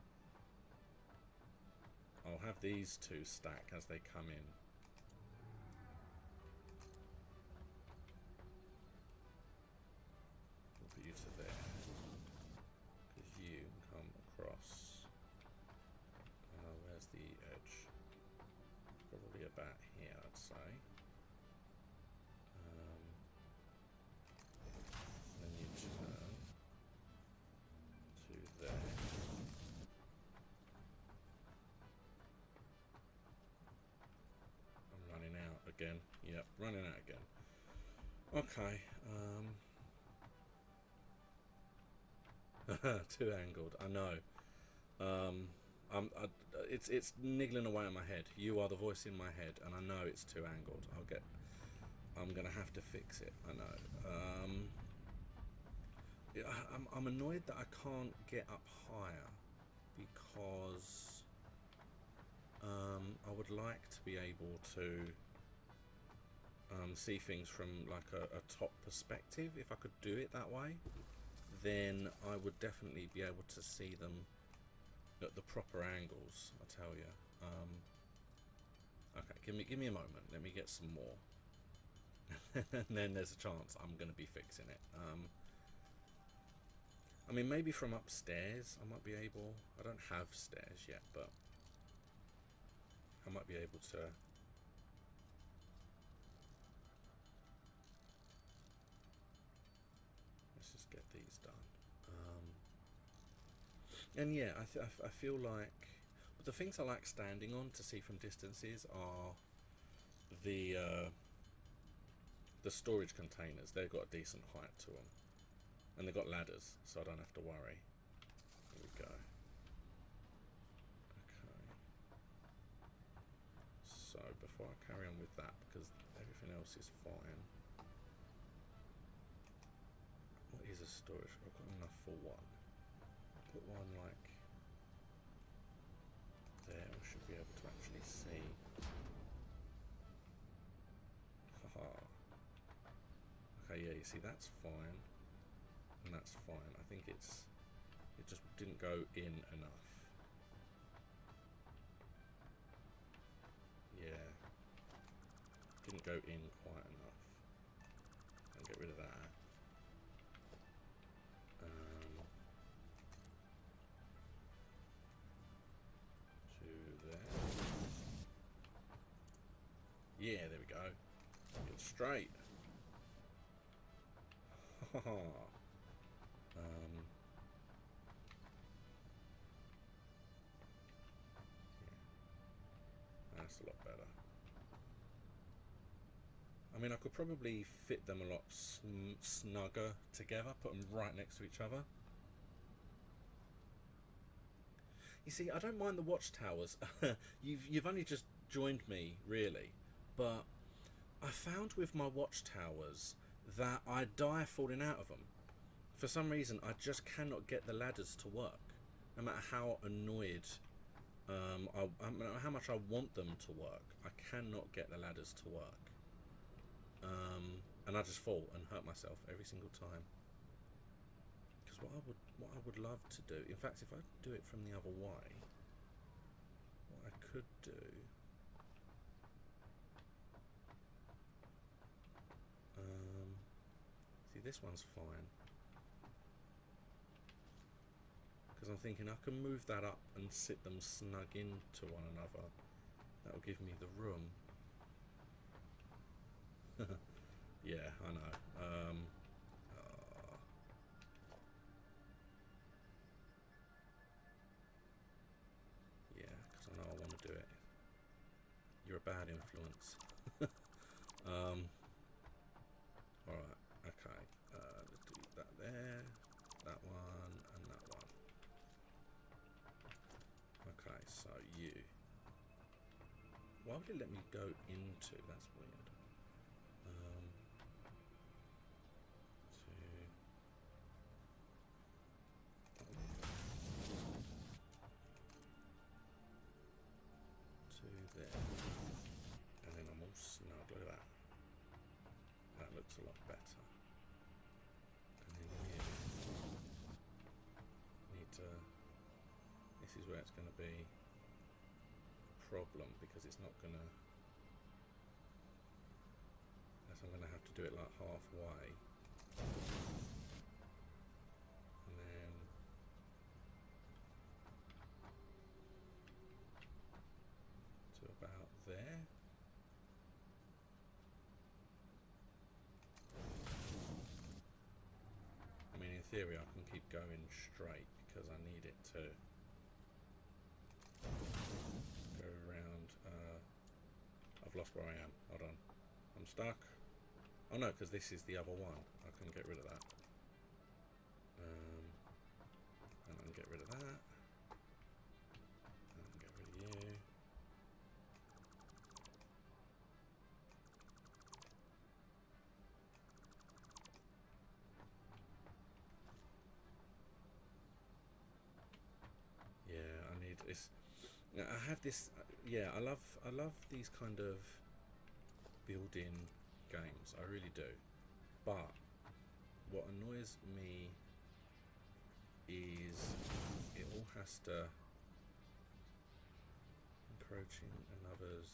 I'll have these two stack as they come in. We'll put you to there, because you can come across. Where's the edge? Probably about here, I'd say. Then you turn to there. I'm running out again. Yep, running out again. Okay. Too angled. I know. It's niggling away in my head. You are the voice in my head, and I know it's too angled. I'm gonna have to fix it. I know. I'm annoyed that I can't get up higher because I would like to be able to see things from like a top perspective. If I could do it that way, then I would definitely be able to see them at the proper angles. I tell you. Okay, give me a moment. Let me get some more, and then there's a chance I'm going to be fixing it. I mean, maybe from upstairs I might be able. I don't have stairs yet, but I might be able to. Let's just get these done. And yeah, I feel like the things I like standing on to see from distances are the storage containers. They've got a decent height to them, and they've got ladders, so I don't have to worry. Here we go. Okay. So before I carry on with that, because everything else is fine. What is a storage? I've got enough for one. Put one like there. We should be able to actually see. Haha. Okay, yeah, you see that's fine, and that's fine. I think it just didn't go in enough. Yeah, didn't go in quite enough. I'll get rid of that. Yeah, there we go. Get straight. Yeah. That's a lot better. I mean, I could probably fit them a lot snugger together, put them right next to each other. You see, I don't mind the watchtowers. You've only just joined me, really. But I found with my watchtowers that I die falling out of them. For some reason, I just cannot get the ladders to work. No matter how annoyed, no matter how much I want them to work, I cannot get the ladders to work. And I just fall and hurt myself every single time. Because what I would love to do, in fact, if I do it from the other way, what I could do. See, this one's fine. Because I'm thinking I can move that up and sit them snug into one another. That'll give me the room. Yeah, I know. Yeah, because I know I want to do it. You're a bad influence. Alright, okay. Let's do that there, that one, and that one. Okay, so you. Why would it let me go into? That's weird. To there. And then I'm all snug. Look at that. That looks a lot better. And then here, need to. This is where it's going to be a problem because it's not going to. Unless I'm going to have to do it like halfway. And then. To about there. I mean, in theory, I can keep going straight because I need it to go around. I've lost where I am. Hold on. I'm stuck. Oh no, because this is the other one. I can get rid of that. And I can get rid of that. And I can get rid of you. Yeah, I need this. I have this. Yeah, I love these kind of building games. I really do. But what annoys me is it all has to encroaching and others.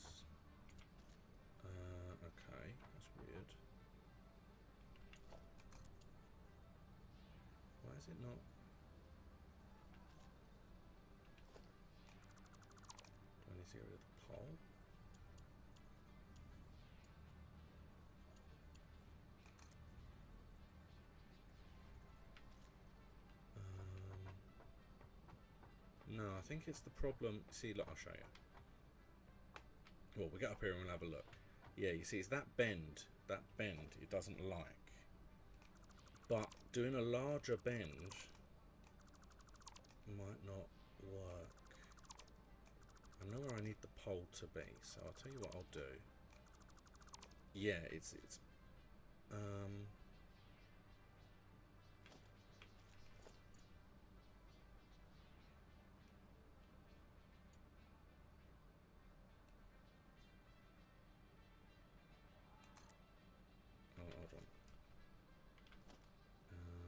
Okay, that's weird. Why is it not? Do I need to get rid of the pole? No, I think it's the problem. See, look, I'll show you. Well, we get up here and we'll have a look. Yeah, you see, it's that bend it doesn't like. But doing a larger bend might not work. I know where I need the pole to be, so I'll tell you what I'll do. Yeah, it's oh, hold on. Here we go.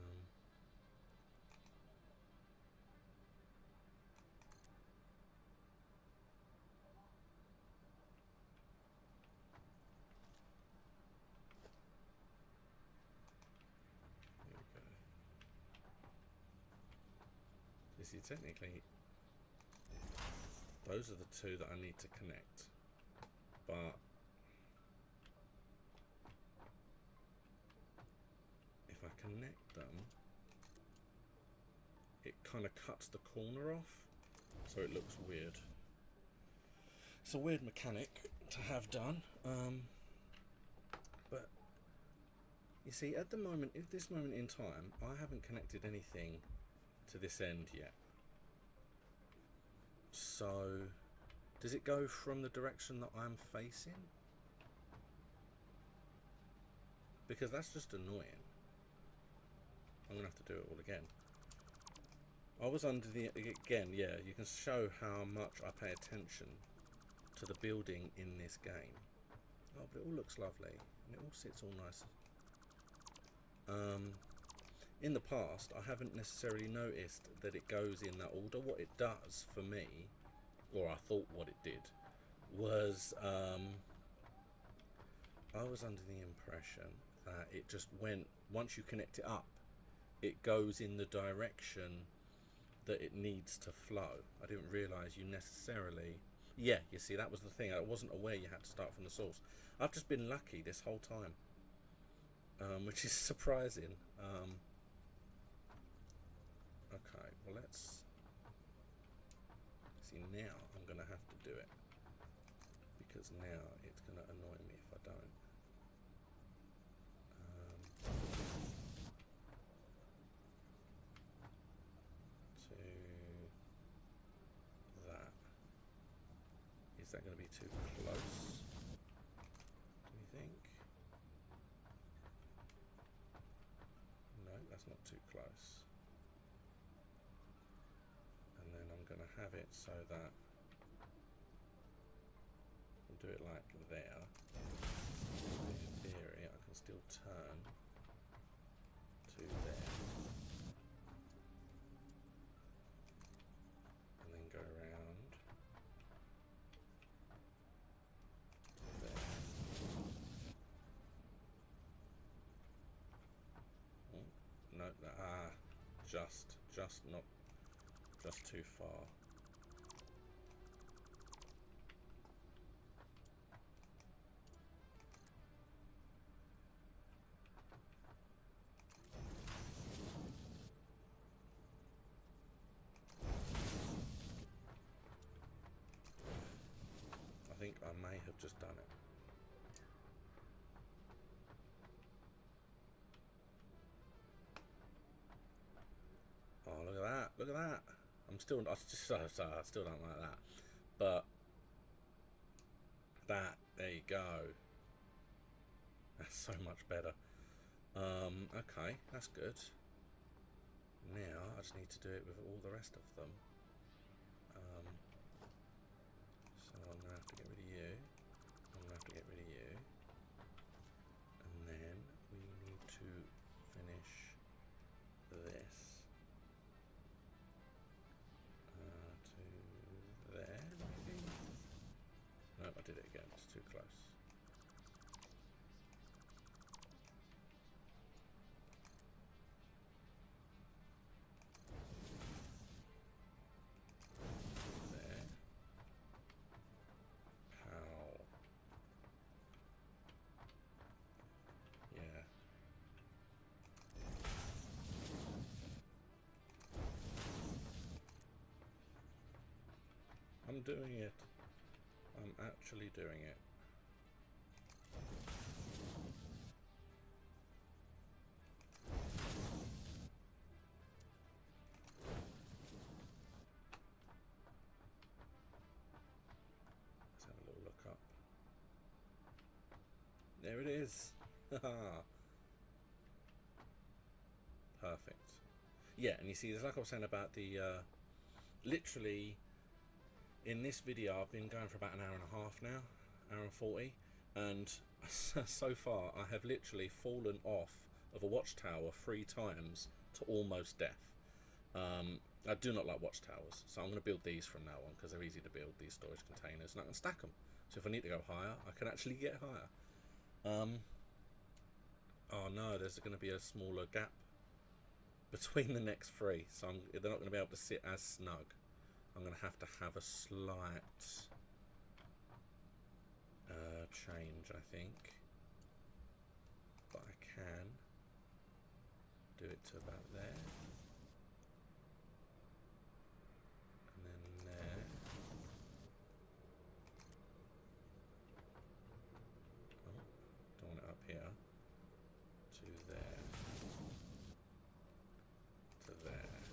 You see, technically, those are the two that I need to connect. But if I connect them, it kind of cuts the corner off, so it looks weird. It's a weird mechanic to have done, but you see, at the moment, at this moment in time, I haven't connected anything to this end yet. So, does it go from the direction that I'm facing? Because that's just annoying. I'm gonna have to do it all again. I was under the, again, yeah, you can show how much I pay attention to the building in this game. Oh, but it all looks lovely, and it all sits all nice. In the past, I haven't necessarily noticed that it goes in that order. What it does for me, or I thought what it did, was I was under the impression that it just went, once you connect it up, it goes in the direction that it needs to flow. I didn't realise you necessarily... Yeah, you see, that was the thing. I wasn't aware you had to start from the source. I've just been lucky this whole time. which is surprising. Okay, well let's see. Now I'm going to have to do it, because now it's going to annoy me if I don't. To that. Is that going to be too close? Do you think? No, that's not too close. And then I'm going to have it so that we'll do it like there. In theory, I can still turn to there. And then go around there. Oh, no, just too far. I think I may have just done it. Oh, look at that! Look at that! I still don't like that. But that, there you go. That's so much better. Okay, that's good. Now I just need to do it with all the rest of them. So I'm gonna have to get rid of you. I'm gonna have to get rid of you. And then we need to finish this. To there, maybe? No, I did it again. It's too close. There. How? Yeah. I'm doing it. I'm actually doing it. Let's have a little look up. There it is. Perfect. Yeah, and you see, there's like I was saying about the literally in this video I've been going for about an hour and a half now, hour and 40, and so far I have literally fallen off of a watchtower 3 times to almost death. I do not like watchtowers, so I'm going to build these from now on because they're easy to build, these storage containers, and I can stack them. So if I need to go higher, I can actually get higher. Oh no, there's going to be a smaller gap between the next 3, so they're not going to be able to sit as snug. I'm going to have a slight change, I think, but I can do it to about there, and then there. Oh, don't want it up here. To there. To there.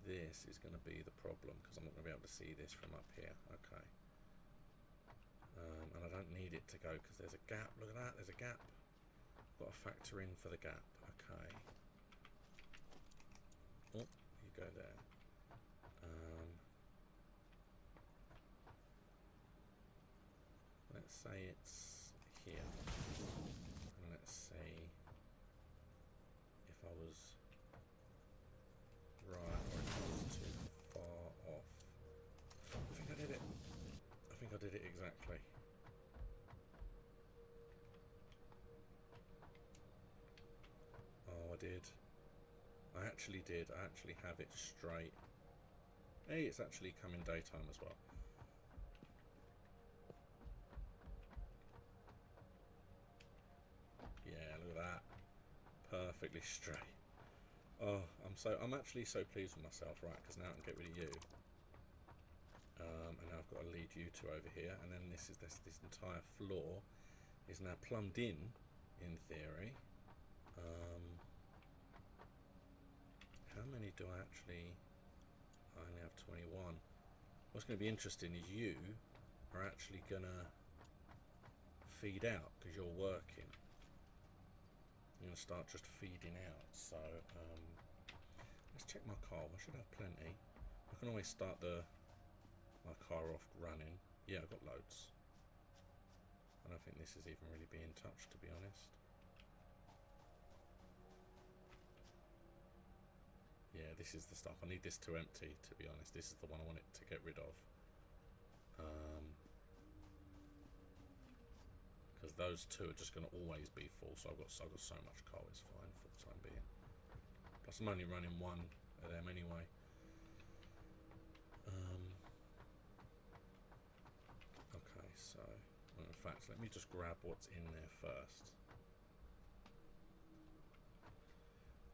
This is going to be the problem because I'm not going to be able to see this from up here. Okay. And I don't need it to go because there's a gap. Look at that, there's a gap. Got to factor in for the gap. Okay. Oh, you go there. Let's say it's here. And let's see if I was right or if I was too far off. I think I did it. I think I did it exactly. Oh, I did. I actually did. I actually have it straight. Hey, it's actually coming daytime as well. perfectly straight. Oh, I'm actually so pleased with myself, right? Because now I can get rid of you. And now I've got to lead you two over here, and then this entire floor is now plumbed in theory. How many do I actually? I only have 21. What's going to be interesting is you are actually going to feed out because you're working. You're going to start just feeding out. So let's check my car. I should have plenty. I can always start my car off running. Yeah, I've got loads. I don't think this is even really being touched, to be honest. Yeah, this is the stuff. I need this to empty, to be honest. This is the one I want it to get rid of. Because those two are just going to always be full. So I've got so much coal, it's fine for the time being. Plus I'm only running one of them anyway. Okay, so... Well, in fact, let me just grab what's in there first.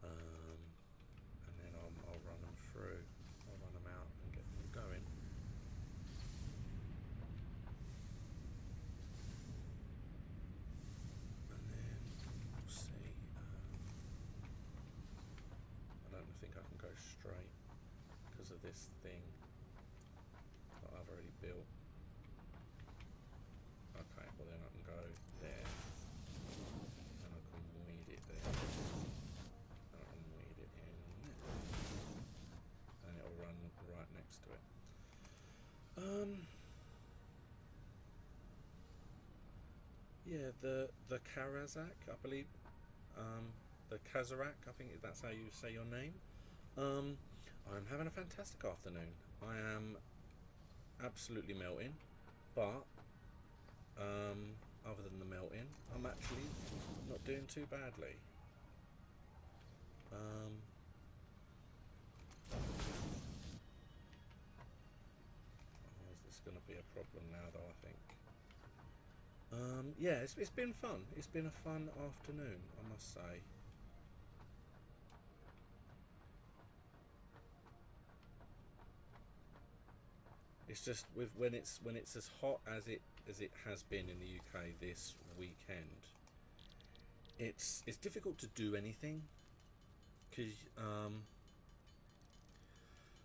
And then I'll run them through. I'll run them out and get them going. And then we'll see. I don't think I can go straight because of this thing that I've already built. Okay, well then I can go there, and I can weed it there, and I can weed it in there, and it'll run right next to it. Yeah, the Karazak, I believe, the Kazarak, I think that's how you say your name. I'm having a fantastic afternoon. I am absolutely melting, but other than the melting, I'm actually not doing too badly. Is this going to be a problem now, though? I think. Yeah, it's been fun. It's been a fun afternoon, I must say. It's just when it's as hot as it has been in the UK this weekend. It's difficult to do anything because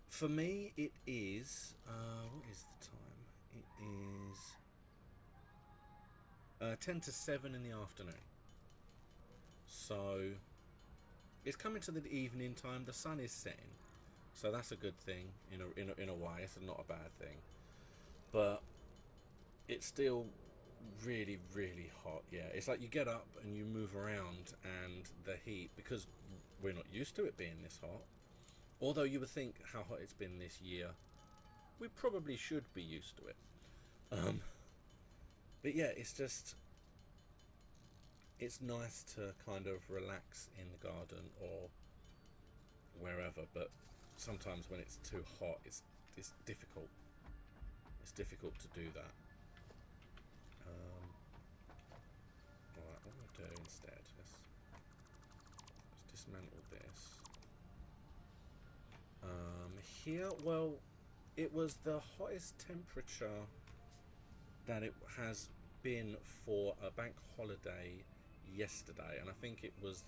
for me it is what is the time? It is 10 to 7 in the afternoon. So it's coming to the evening time. The sun is setting. So that's a good thing in a way. It's not a bad thing, but it's still really, really hot. Yeah, it's like you get up and you move around, and the heat, because we're not used to it being this hot. Although you would think how hot it's been this year, we probably should be used to it. But yeah, it's nice to kind of relax in the garden or wherever, but sometimes when it's too hot, it's difficult. It's difficult to do that. Alright, what I'm going to do instead, let's dismantle this. Here, well, it was the hottest temperature that it has been for a bank holiday yesterday, and I think it was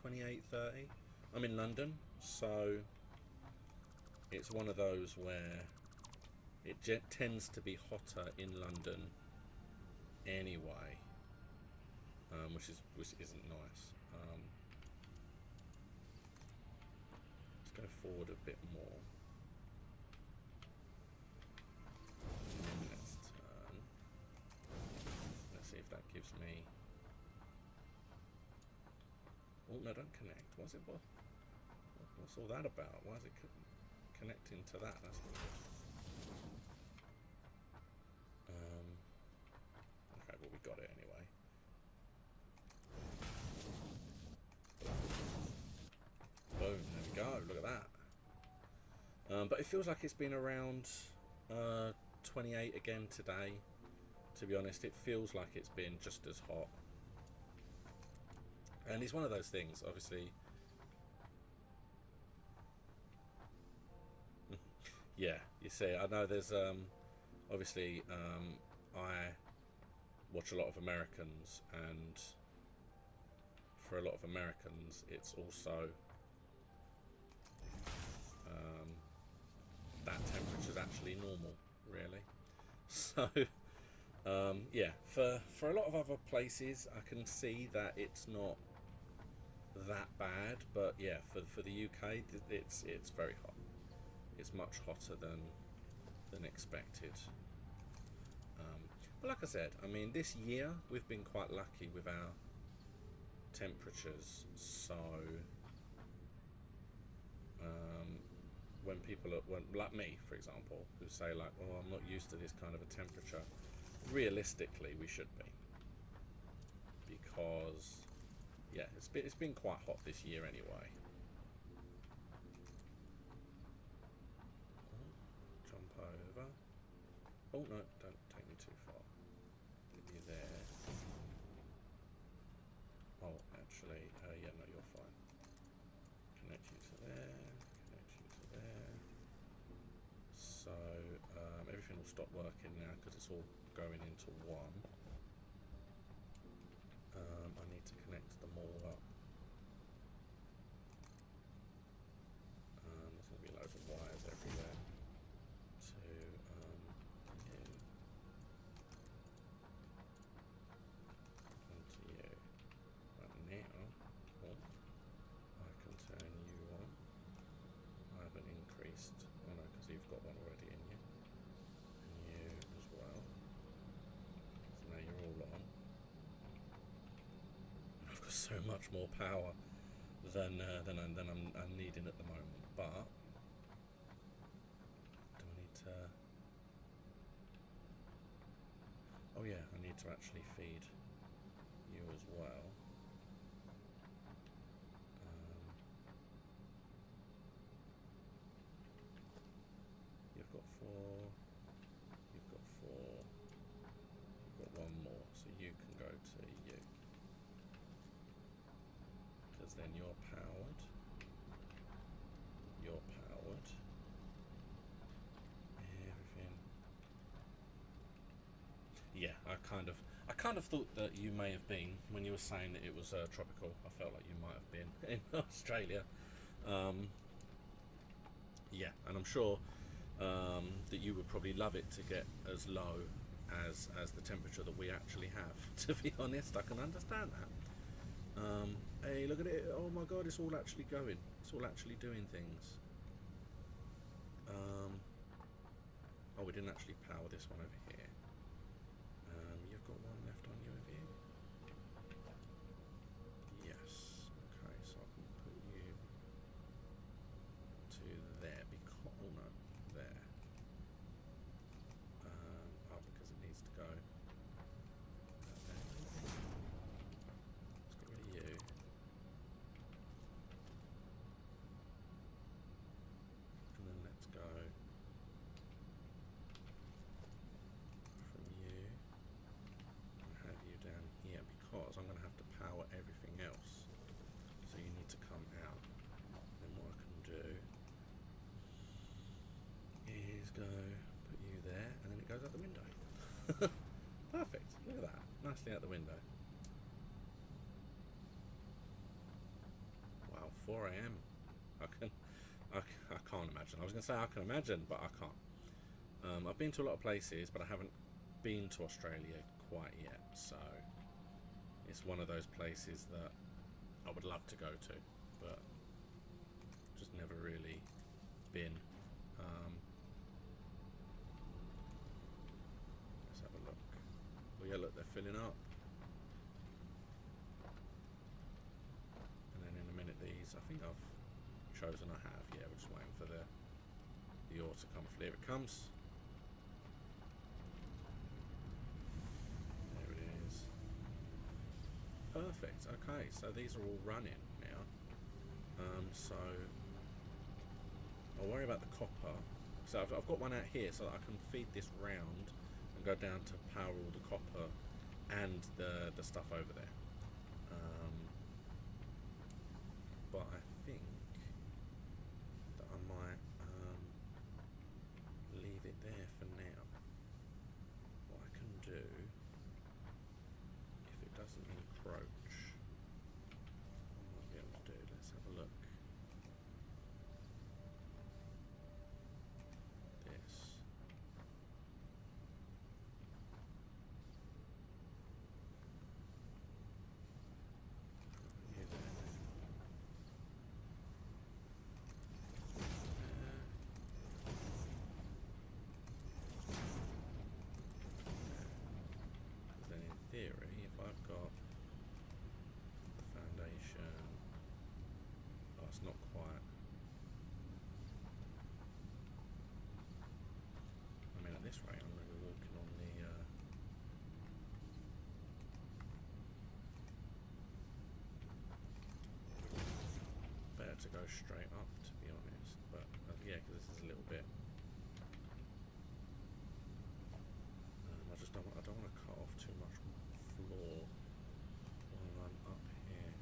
28, 30. I'm in London, so it's one of those where it tends to be hotter in London anyway, which isn't nice. Let's go forward a bit more. Let's turn. Let's see if that gives me. Oh no, don't connect. What's all that about? Why is it connecting to that? That's not good. Okay, well we got it anyway. Boom, there we go, look at that. But it feels like it's been around 28 again today. To be honest, it feels like it's been just as hot. And it's one of those things, obviously. Yeah, you see, I know there's obviously I watch a lot of Americans, and for a lot of Americans, it's also that temperature's actually normal, really. So yeah, for a lot of other places, I can see that it's not that bad, but yeah, for the UK, it's very hot. It's much hotter than expected. But like I said, I mean, this year we've been quite lucky with our temperatures. So when people like me, for example, who say like, "Oh, I'm not used to this kind of a temperature," realistically, we should be, because yeah, it's been quite hot this year anyway. Jump over. Oh no, don't take me too far. Get you there. Oh, actually, yeah, no, you're fine. Connect you to there. Connect you to there. So everything will stop working now because it's all going into one. I need to connect them all up. There's going to be loads of wires everywhere to you. Onto you. But now, oh, I can turn you on. I haven't increased. Oh no, because you've got one already in you. And you as well. So now you're all on. I've got so much more power than I'm needing at the moment. But do I need to? Oh yeah, I need to actually feed you as well. You've got 4. You've got 4. You've got one more, so you can go to you. Because then you're powered. You're powered. Everything. Yeah, I kind of thought that you may have been, when you were saying that it was tropical. I felt like you might have been in Australia. Yeah, and I'm sure that you would probably love it to get as low as the temperature that we actually have. To be honest, I can understand that. Hey, look at it! Oh my God, it's all actually going. It's all actually doing things. Oh, we didn't actually power this one over here. You've got one left on you, have you? Yes. Okay, so I can put you to there because oh no, there. Oh, because it needs to go. Let's get rid of you. And then let's go from you and have you down here because I'm going to have to power everything else. So you need to come out. And what I can do is go put you there, and then it goes out the window. Perfect. Look at that. Nicely out the window. Wow, 4 a.m. I can't imagine. I was going to say I can imagine, but I can't. I've been to a lot of places, but I haven't been to Australia quite yet. So it's one of those places that I would love to go to, but just never really been. Let's have a look. Oh yeah, look, they're filling up. And then in a minute these, I think I've chosen I have. Yeah, we're just waiting for the ore to come. Here it comes. There it is. Perfect. Okay, so these are all running now. So I'll worry about the copper. So I've got one out here so that I can feed this round and go down to power all the copper and the stuff over there. but I think that I might leave it there for now. What I can do, if it doesn't encroach, what I might be able to do, let's have a look. This. Then in theory, if I've got the foundation, oh, it's not quite. I mean, at this rate, I'm going to be walking on the. Better to go straight up, to be honest. But yeah, because this is a little bit. I don't want to cut off too much floor while I'm up here.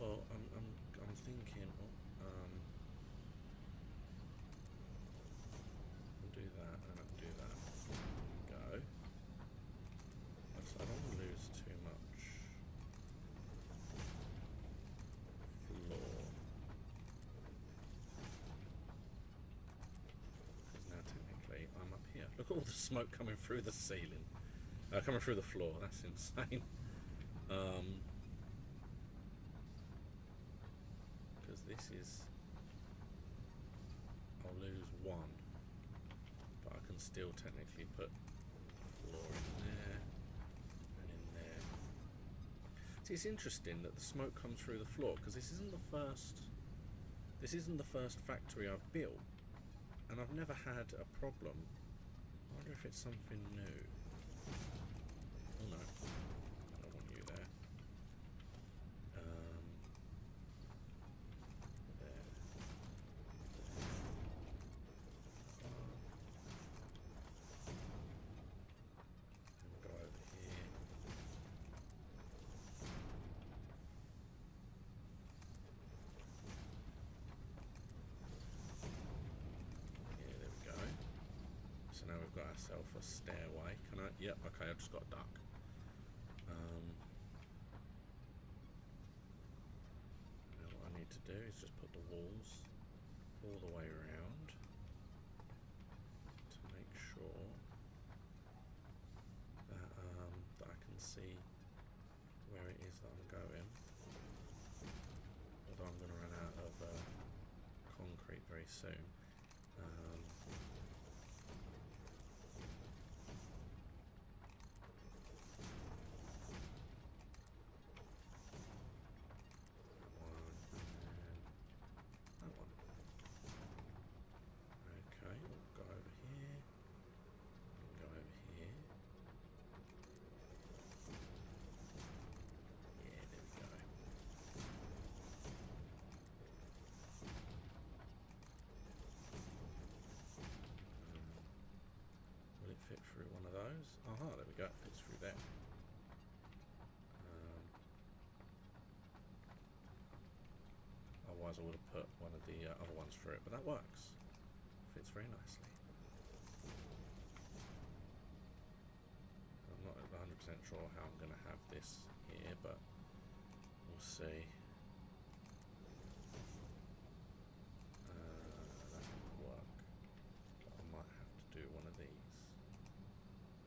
Well, I'm thinking. I'll do that, and I can do that. Go. I don't want to lose too much floor. Because now technically I'm up here. Look at all the smoke coming through the ceiling. Coming through the floor. That's insane. Because this is... I'll lose one. But I can still technically put floor in there and in there. See, it's interesting that the smoke comes through the floor because this isn't the first factory I've built, and I've never had a problem. I wonder if it's something new. Oh no, I don't want you there. So now we've got ourselves a stairway. Can I? Yep, okay, I've just got a duck. Now what I need to do is just put the walls all the way around to make sure that, that I can see where it is that I'm going. Although I'm going to run out of concrete very soon. Fit through one of those. Aha, there we go, it fits through there. Otherwise I would have put one of the other ones through it, but that works. Fits very nicely. I'm not 100% sure how I'm going to have this here, but we'll see. That won't work. But I might have to do one of these.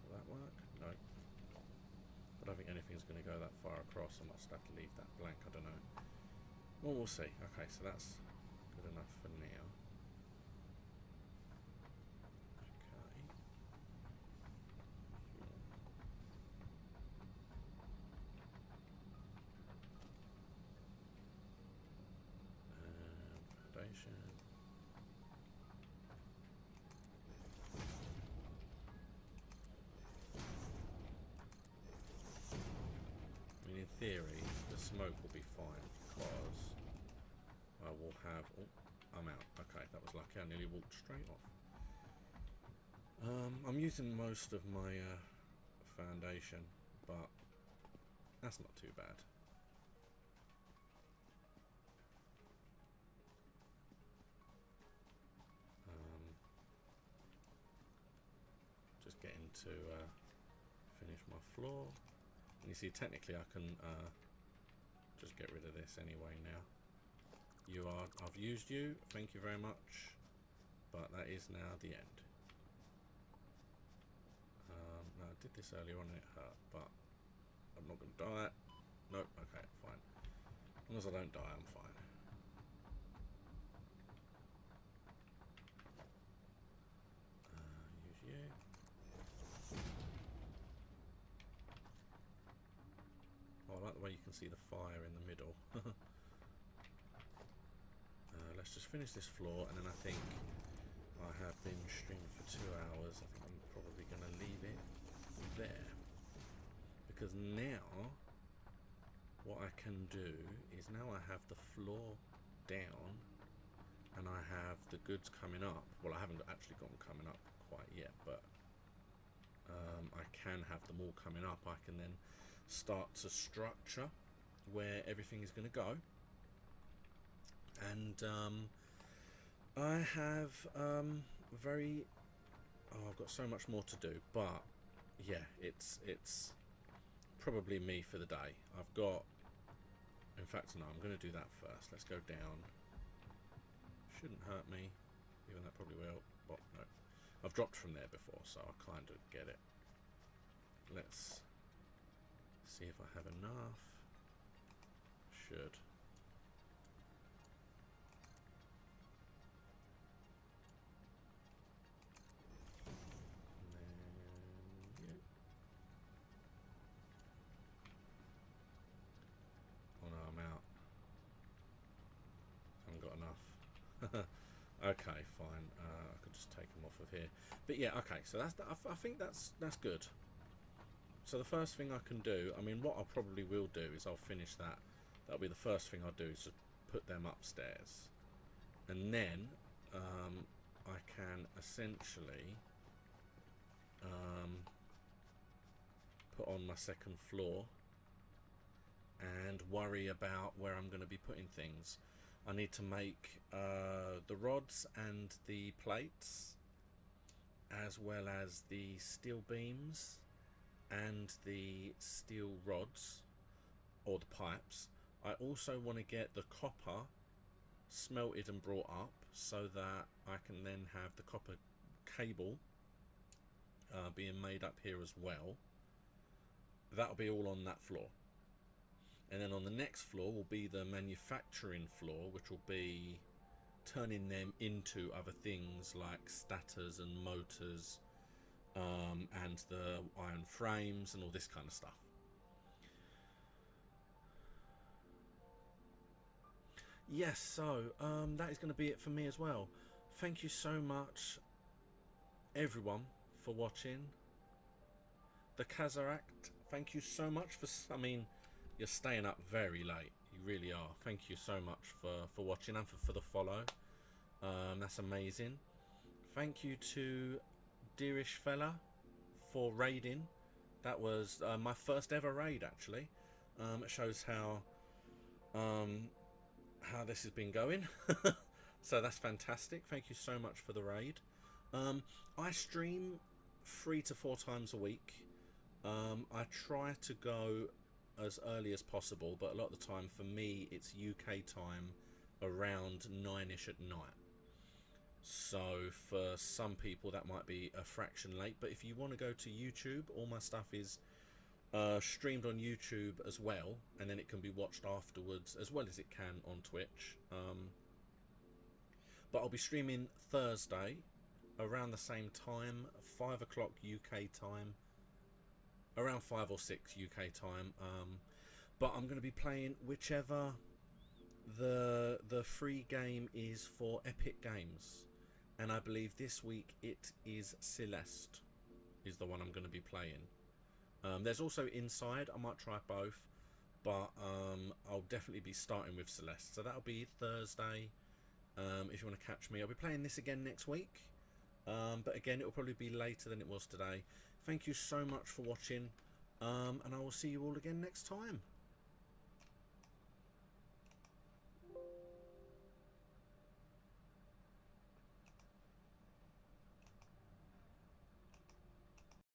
Will that work? No. I don't think anything's going to go that far across. I must have to leave that blank. I don't know. Well, we'll see. Okay, so that's good enough for now. Okay. Foundation. In theory, the smoke will be fine because I will have... Oh, I'm out. Okay, that was lucky. I nearly walked straight off. I'm using most of my foundation, but That's not too bad. Just getting to finish my floor. And you see, technically I can just get rid of this anyway now. I've used you, thank you very much, but that is now the end. No, I did this earlier on and it hurt, but I'm not going to die. Nope, okay, fine. As long as I don't die, I'm fine. Use you. Oh, I like the way you can see the fire in the middle. Let's just finish this floor, and then I think I have been streaming for 2 hours. I think I'm probably going to leave it there, because now what I can do is, now I have the floor down and I have the goods coming up. Well, I haven't actually got them coming up quite yet, but I can have them all coming up. I can then start to structure where everything is going to go. And I have I've got so much more to do, but yeah, it's probably me for the day. I've got, in fact, no, I'm going to do that first. Let's go down. Shouldn't hurt me, even that probably will, but no. I've dropped from there before, so I kind of get it. Let's see if I have enough. Should. Okay, fine. I could just take them off of here. But yeah, okay. So I think that's good. So the first thing I can do, I mean, what I probably will do is I'll finish that. That'll be the first thing I'll do, is just put them upstairs, and then I can essentially put on my second floor and worry about where I'm going to be putting things. I need to make the rods and the plates, as well as the steel beams and the steel rods, or the pipes. I also want to get the copper smelted and brought up, so that I can then have the copper cable being made up here as well. That'll be all on that floor. And then on the next floor will be the manufacturing floor, which will be turning them into other things like stators and motors, and the iron frames and all this kind of stuff. Yes, so that is going to be it for me as well. Thank you so much, everyone, for watching. The Kazaract, thank you so much for, I mean, you're staying up very late. You really are. Thank you so much for watching, and for the follow. That's amazing. Thank you to Dearish Fella for raiding. That was my first ever raid, actually. It shows how this has been going. So that's fantastic. Thank you so much for the raid. I stream 3 to 4 times a week. I try to go as early as possible, but a lot of the time for me it's UK time around 9ish at night. So for some people that might be a fraction late, but if you want to go to YouTube, all my stuff is streamed on YouTube as well, and then it can be watched afterwards as well as it can on Twitch. But I'll be streaming Thursday around the same time, 5 o'clock UK time, around 5 or 6 UK time. But I'm going to be playing whichever the free game is for Epic Games, and I believe this week it is Celeste is the one I'm going to be playing. There's also Inside. I might try both, but I'll definitely be starting with Celeste. So that'll be Thursday. If you want to catch me, I'll be playing this again next week. But again, it'll probably be later than it was today. Thank you so much for watching, and I will will see you all again next time.